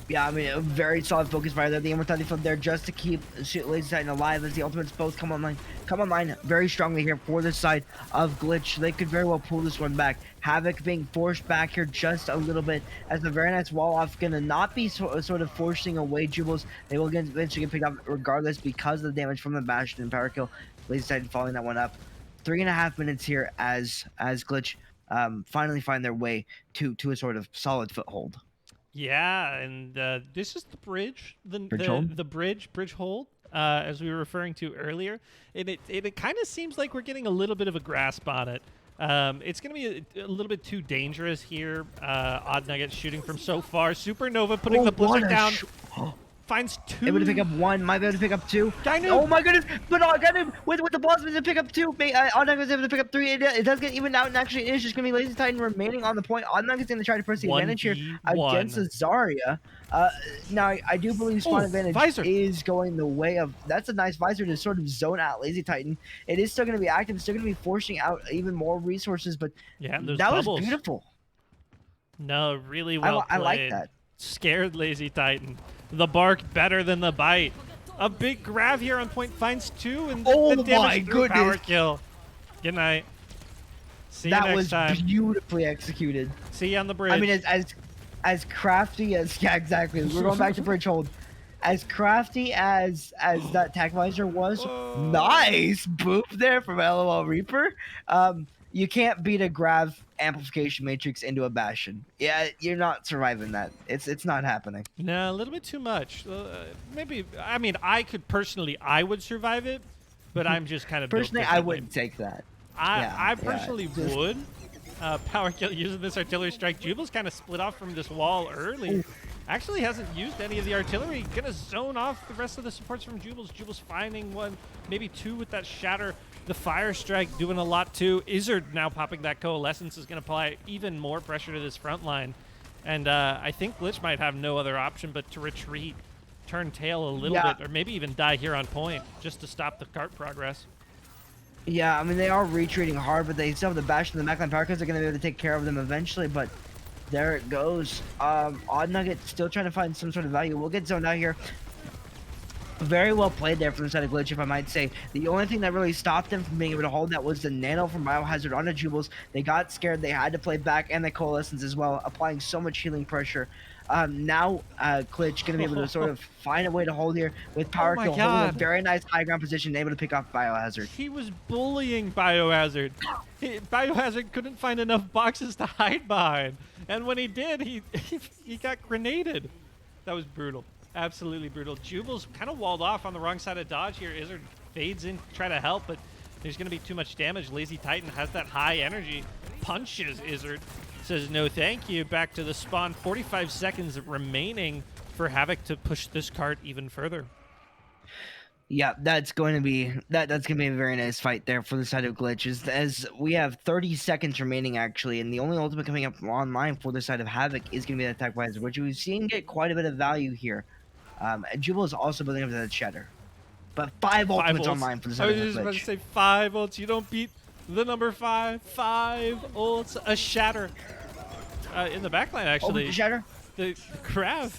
Yeah, I mean, a very solid focus fire there. The Immortality Flip there just to keep Lazy Titan alive as the ultimates both come online very strongly here for the side of Glitch. They could very well pull this one back. Havoc being forced back here just a little bit as the very nice wall off gonna not be sort of forcing away Jubles. They will eventually get picked up regardless because of the damage from the Bastion and Power Kill. Lazy Titan following that one up. 3.5 minutes here as Glitch finally find their way to a sort of solid foothold. Yeah, and this is the bridge, the bridge hold, as we were referring to earlier. And it kind of seems like we're getting a little bit of a grasp on it. It's going to be a little bit too dangerous here. Odd Nugget shooting from so far. Supernova putting the blizzard down. Finds 2. Able to pick up 1, might be able to pick up 2. Guy Noob. Oh my goodness! But Guy Noob with the blossom to pick up 2. Odd Nugget was able to pick up 3. It does get evened out, and actually it is just gonna be Lazy Titan remaining on the point. Odd Nugget's gonna try to press the advantage here against Zarya. Now I do believe spawn advantage visor is going the way of. That's a nice visor to sort of zone out Lazy Titan. It is still gonna be active. It's still gonna be forcing out even more resources. But yeah, that was beautiful. No, really well played. I like that. Scared Lazy Titan. The bark better than the bite. A big grab here on point finds 2, and the damage through Power Kill. Good night. See you next time. That was beautifully executed. See you on the bridge. I mean, as crafty as exactly. We're going back to bridge hold. As crafty as that tac visor was, nice boop there from LOL Reaper. You can't beat a grav amplification matrix into a Bastion. Yeah, you're not surviving that. It's not happening. No, a little bit too much. Maybe, I mean, I would survive it, but I'm just kind of personally, I wouldn't take that. I personally would. Power Kill using this artillery strike. Jubal's kind of split off from this wall early. Actually hasn't used any of the artillery. Gonna zone off the rest of the supports from Jubal's. Jubal's finding 1, maybe 2 with that shatter. The fire strike doing a lot too. Izzard now popping that coalescence is gonna apply even more pressure to this front line. And I think Glitch might have no other option but to retreat, turn tail a little bit, or maybe even die here on point just to stop the cart progress. Yeah, I mean, they are retreating hard, but they still have the Bastion and the Backline Power Kids are going to be able to take care of them eventually, but there it goes. Odd Nugget still trying to find some sort of value. We'll get zoned out here. Very well played there from the side of Glitch, if I might say. The only thing that really stopped them from being able to hold that was the nano from Biohazard onto Jubals. They got scared. They had to play back, and the Coalescence as well, applying so much healing pressure. Now, Glitch going to be able to sort of find a way to hold here with Oh Power my Kill, holding a god. very nice high ground position, able to pick off Biohazard. He was bullying Biohazard. Biohazard couldn't find enough boxes to hide behind. And when he did, he got grenaded. That was brutal. Absolutely brutal. Jubal's kind of walled off on the wrong side of dodge here. Izzard fades in to try to help, but there's going to be too much damage. Lazy Titan has that high energy. Punches Izzard. Says no thank you. Back to the spawn. 45 seconds remaining for Havoc to push this card even further. Yeah, that's going to be that's going to be a very nice fight there for the side of Glitch. As we have 30 seconds remaining actually, and the only ultimate coming up online for the side of Havoc is going to be the attack visor, which we've seen get quite a bit of value here. Jubal is also building up to that shatter, but five ultimates ults. online for the I side was of just about Glitch. to say 5 ults. You don't beat the number 5. 5 ults. A shatter. In the backline, actually. The shatter. The Krav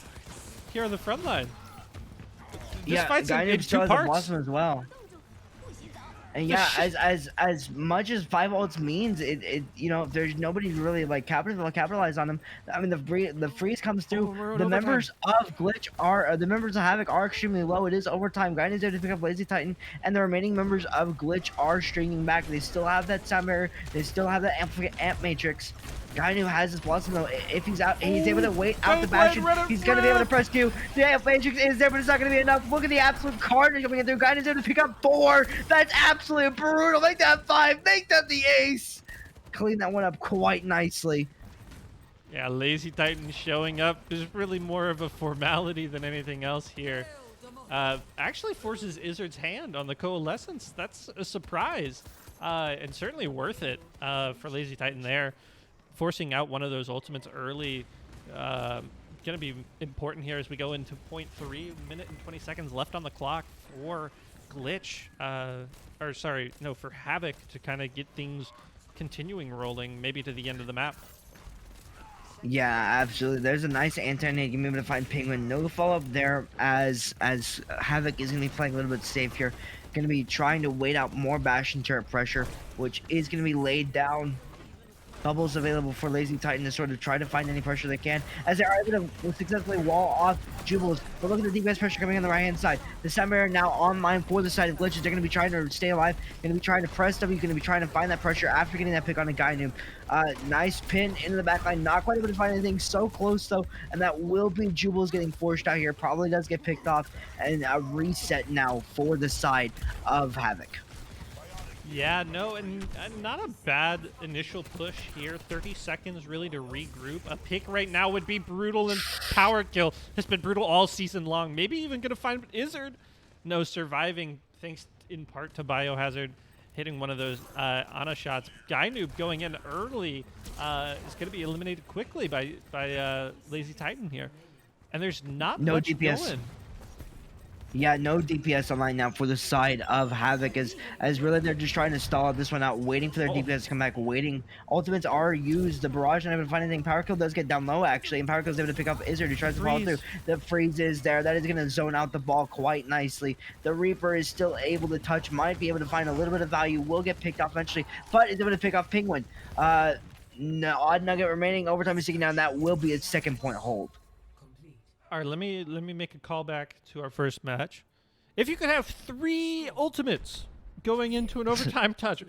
here on the front line. This Yeah, fight's in still 2 has a parts. blossom as well. And yeah, as much as 5 ults means, it you know, there's nobody to really like capitalize on them. I mean, the freeze comes through. We're in The overtime. members of Glitch are the members of Havoc are extremely low. It is overtime. Guy is there to pick up Lazy Titan, and the remaining members of Glitch are streaming back. They still have that sound barrier. They still have that amp matrix. Gainu has his blossom though. If he's out, he's able to wait out the bastion. He's gonna be able to press Q. The amp matrix is there, but it's not gonna be enough. Look at the absolute carnage coming in through. Gainu's able to pick up 4. That's absolutely brutal. Make that 5. Make that the ace. Clean that one up quite nicely. Yeah, Lazy Titan showing up is really more of a formality than anything else here. Actually forces Izzard's hand on the Coalescence. That's a surprise, and certainly worth it for Lazy Titan there. Forcing out one of those ultimates early, going to be important here as we go into point 3, minute and 20 seconds left on the clock for Glitch, or sorry, no, for Havoc to kind of get things continuing rolling, maybe to the end of the map. Yeah, absolutely. There's a nice anti-nade. You're able to find Penguin. No follow-up there as Havoc is going to be playing a little bit safe here. Going to be trying to wait out more Bastion turret pressure, which is going to be laid down. Bubbles available for Lazy Titan to sort of try to find any pressure they can, as they are able to successfully wall off Jubilees. But look at the defense pressure coming on the right-hand side. The Sound Barrier now online for the side of Glitches. They're going to be trying to stay alive, going to be trying to press W, going to be trying to find that pressure after getting that pick on a guy noob. Nice pin into the back line, not quite able to find anything, so close though, and that will be Jubilees getting forced out here. Probably does get picked off, and a reset now for the side of Havoc. Yeah, no, and not a bad initial push here. 30 seconds really to regroup. A pick right now would be brutal, and Power Kill has been brutal all season long. Maybe even going to find Izzard. No, surviving thanks in part to Biohazard hitting one of those Ana shots. Gainoob going in early is going to be eliminated quickly by Lazy Titan here. And there's not no much DPS. going. Yeah, no DPS online now for the side of Havoc as really they're just trying to stall this one out, waiting for their DPS to come back, waiting. Ultimates are used. The barrage not able to find anything. Power Kill does get down low actually, and Power Kill is able to pick up Izzard who tries to follow through. The freeze is there. That is going to zone out the ball quite nicely. The Reaper is still able to touch, might be able to find a little bit of value, will get picked off eventually, but is able to pick off Penguin. No, odd nugget remaining. Overtime is taking down. That will be its second point hold. All right, let me make a call back to our first match. If you could have 3 ultimates going into an overtime touch,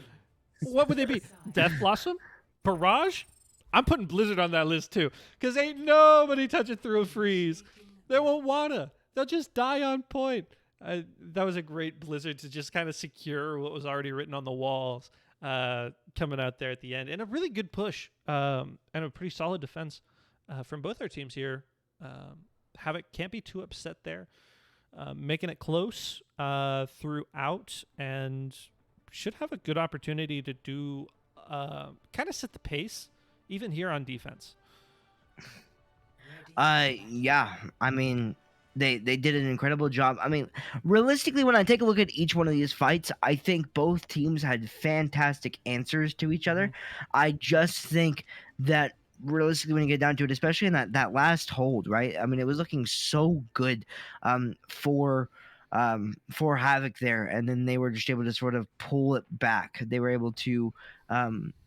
what would they be? Death Blossom? Barrage? I'm putting Blizzard on that list too, because ain't nobody touching through a freeze. They won't wanna. They'll just die on point. That was a great Blizzard to just kind of secure what was already written on the walls coming out there at the end. And a really good push and a pretty solid defense from both our teams here. Havoc can't be too upset there. Making it close throughout and should have a good opportunity to do kind of set the pace even here on defense. Yeah, I mean they did an incredible job. I mean, realistically, when I take a look at each one of these fights, I think both teams had fantastic answers to each other. I just think that realistically, when you get down to it, especially in that last hold, right? I mean, it was looking so good for for Havoc there, and then they were just able to sort of pull it back. They were able to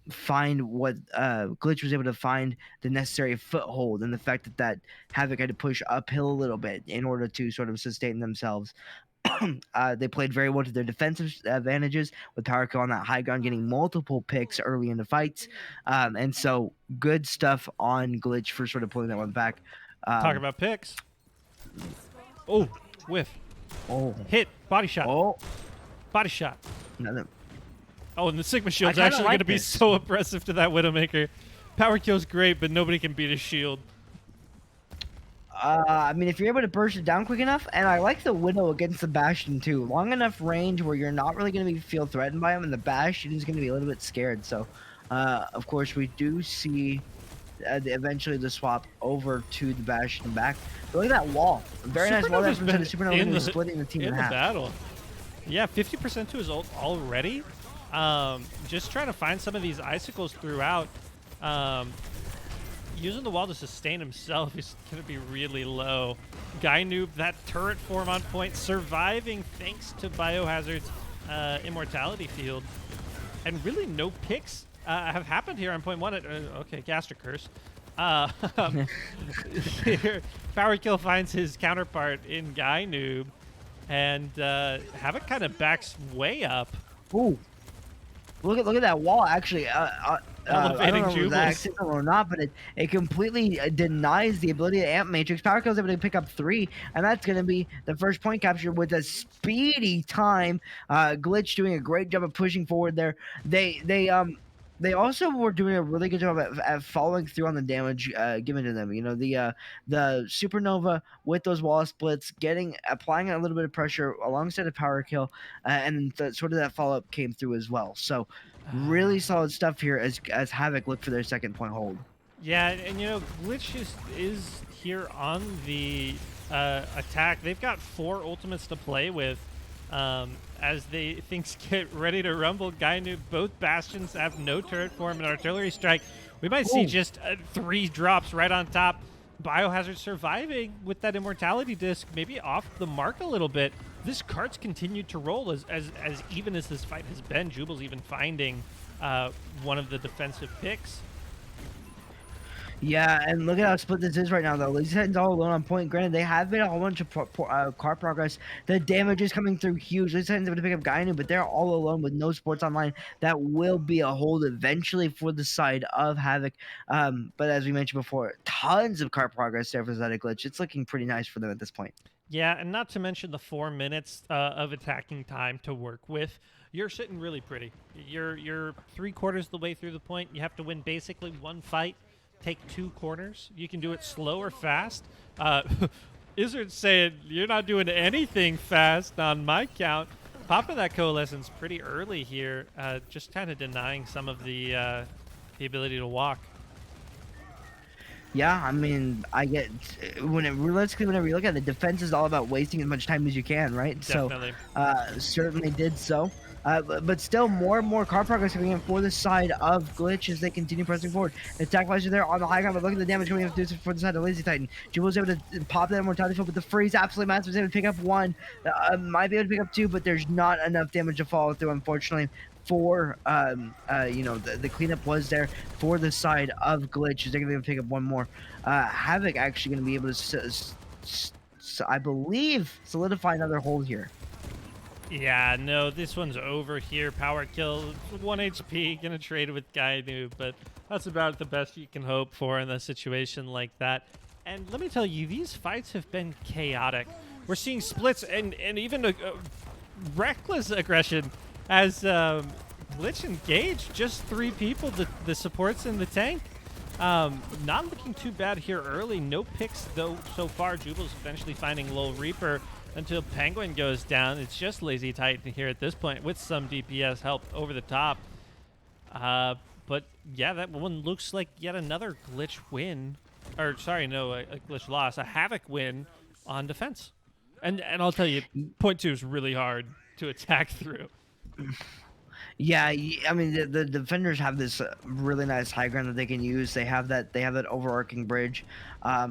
find what Glitch was able to find the necessary foothold, and the fact that Havoc had to push uphill a little bit in order to sort of sustain themselves. They played very well to their defensive advantages, with Powerkill on that high ground getting multiple picks early in the fights. And so good stuff on Glitch for sort of pulling that one back. Talk about picks. Oh, whiff. Oh, Hit. Body shot. oh, Body shot. no. Oh, and the Sigma Shield's kinda actually like going to be this. so oppressive to that Widowmaker. Power kill's great, but nobody can beat his shield. I mean, if you're able to burst it down quick enough, and I like the Widow against the Bastion too. Long enough range where you're not really going to feel threatened by him, and the Bastion is going to be a little bit scared. So, of course, we do see eventually the swap over to the Bastion back. But look at that wall. Very nice wall there from the Supernova, splitting the team in half. Battle. Yeah, 50% to his ult already. Just trying to find some of these icicles throughout. Using the wall to sustain himself is going to be really low. Guy Noob, that turret form on point, surviving thanks to Biohazard's immortality field. And really no picks have happened here on point one. Okay, Gastric Curse. Here, Power Kill finds his counterpart in Guy Noob. And Havoc kind of backs way up. Ooh. Look at that wall, actually. I don't know if it was accidental or not, but it completely denies the ability to amp Matrix. Power is able to pick up 3, and that's going to be the first point capture with a speedy time. Glitch doing a great job of pushing forward there. They also were doing a really good job at following through on the damage given to them. You know, the Supernova with those wall splits, applying a little bit of pressure alongside a Power Kill, and sort of that follow up came through as well. So really solid stuff here as Havoc looked for their second point hold. Yeah, and you know, Glitch is here on the attack. They've got 4 ultimates to play with. As things get ready to rumble, Guy Noob, both Bastions have no turret form and artillery strike. We might see just 3 drops right on top. Biohazard surviving with that immortality disc, maybe off the mark a little bit. This cart's continued to roll as even as this fight has been. Jubal's even finding one of the defensive picks. Yeah, and look at how split this is right now, though. Lazy Titan's all alone on point. Granted, they have made a whole bunch of car progress. The damage is coming through huge. Lazy Titan's able to pick up Gainu, but they're all alone with no sports online. That will be a hold eventually for the side of Havoc. But as we mentioned before, tons of car progress there for Zeta Glitch. It's looking pretty nice for them at this point. Yeah, and not to mention the 4 minutes of attacking time to work with. You're sitting really pretty. You're 3/4 of the way through the point. You have to win basically 1 fight. Take 2 corners. You can do it slow or fast. Izzard's saying you're not doing anything fast on my count. Popping that coalescence pretty early here, just kind of denying some of the ability to walk. Yeah, I mean, I get realistically whenever you look at it, the defense is all about wasting as much time as you can, right? Definitely. So, certainly did so. But still, more and more car progress coming in for the side of Glitch as they continue pressing forward. The attack flashes there on the high ground, but look at the damage coming in for the side of Lazy Titan. Jubal's able to pop that immortality field, but the freeze absolutely massive. Was able to pick up 1, might be able to pick up 2, but there's not enough damage to follow through, unfortunately. For you know, the cleanup was there for the side of Glitch. They're gonna be able to pick up 1 more. Havoc actually gonna be able to, I believe, solidify another hold here. Yeah, no, this one's over here. Power kill, 1 HP, gonna trade with Guy Noob, but that's about the best you can hope for in a situation like that. And let me tell you, these fights have been chaotic. We're seeing splits and even a reckless aggression as Glitch engaged just 3 people, the supports in the tank. Not looking too bad here early. No picks, though, so far. Jubal's eventually finding Lil Reaper until Penguin goes down. It's just Lazy Titan here at this point with some DPS help over the top. But yeah, that one looks like yet another Glitch win. Or, sorry, no, a Glitch loss. A Havoc win on defense. And I'll tell you, point 2 is really hard to attack through. Yeah, I mean the defenders have this really nice high ground that they can use. They have that overarching bridge.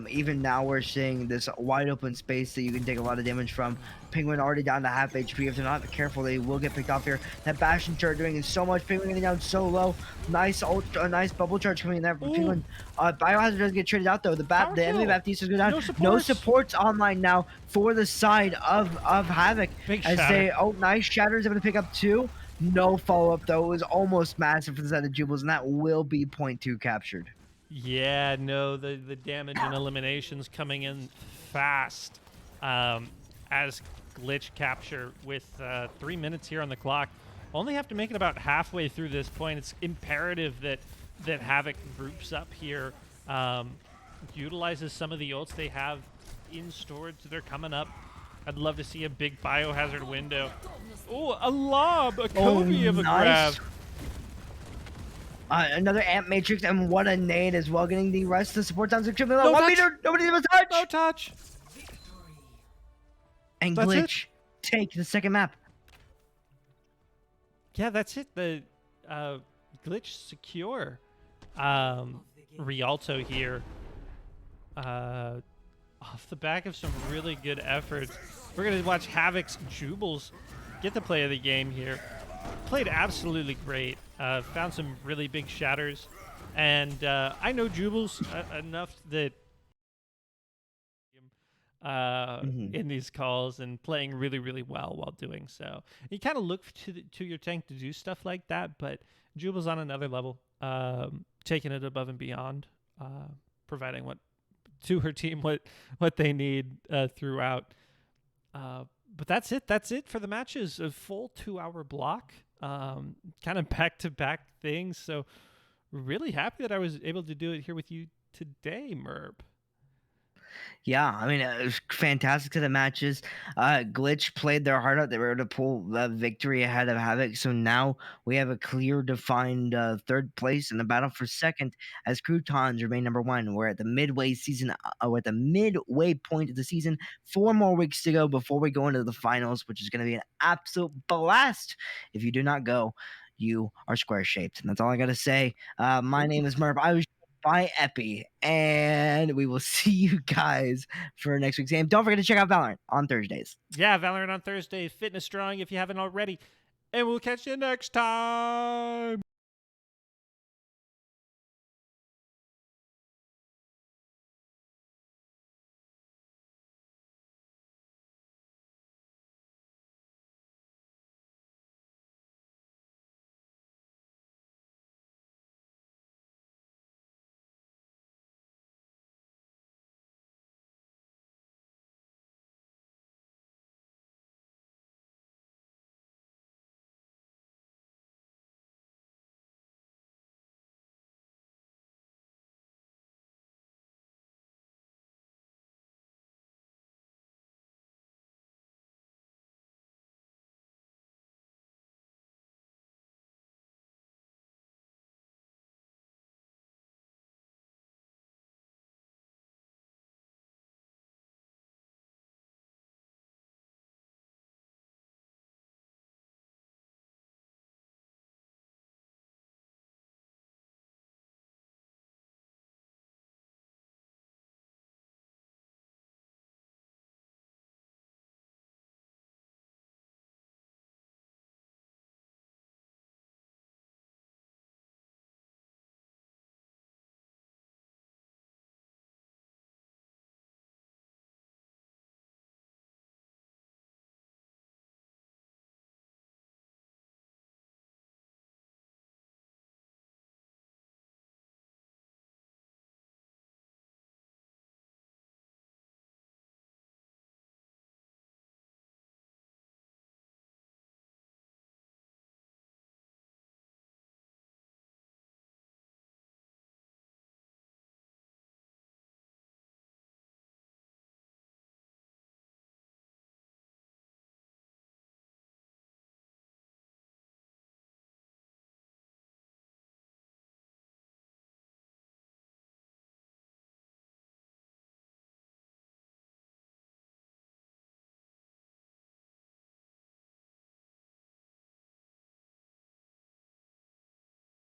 Even now we're seeing this wide open space that you can take a lot of damage from. Penguin already down to half HP. If they're not careful, they will get picked off here. That Bastion chart doing so much. Penguin getting down so low. A nice bubble charge coming in there from Ooh, Penguin. Biohazard doesn't get traded out though. power The enemy kill. Baptistas go down. No No supports. supports online now for the side of Havoc Big as shatter. nice shatters able to pick up two. No follow up though. It was almost massive for the side of Jubiles, and that will be point two captured. Yeah, no, the damage and eliminations coming in fast as glitch capture with 3 minutes here on the clock. Only have to make it about halfway through this point. It's imperative that Havoc groups up here, utilizes some of the ults they have in storage. They're coming up. I'd love to see a big biohazard window. Oh, a lob, a Kobe of a grab. Nice. Another Amp Matrix, and what a nade as well, getting the rest of the support down to No 1 touch. meter. Nobody even touch. No touch. And That's it. Glitch take the second map. Yeah, that's it. The glitch secure. Rialto here. Off the back of some really good efforts. We're going to watch Havoc's Jubles get the play of the game here. Played absolutely great. Found some really big shatters. And I know Jubles enough that in these calls and playing really, really well while doing so. You kind of look to your tank to do stuff like that, but Jubal's on another level, taking it above and beyond, providing what to her team what they need throughout. But that's it. That's it for the matches. A full 2-hour block, kind of back-to-back things. So really happy that I was able to do it here with you today, Merb. Yeah, I mean, it was fantastic to the matches. Glitch played their heart out. They were able to pull the victory ahead of Havoc. So now we have a clear, defined third place in the battle for second as Croutons remain number one. We're at the midway season, we're at the midway point of the season. 4 more weeks to go before we go into the finals, which is going to be an absolute blast. If you do not go, you are square shaped. And that's all I got to say. My name is Merv. I was by Epi, and we will see you guys for next week's game. Don't forget to check out Valorant on Thursdays. Yeah, Valorant on Thursday. Fitness Strong if you haven't already. And we'll catch you next time.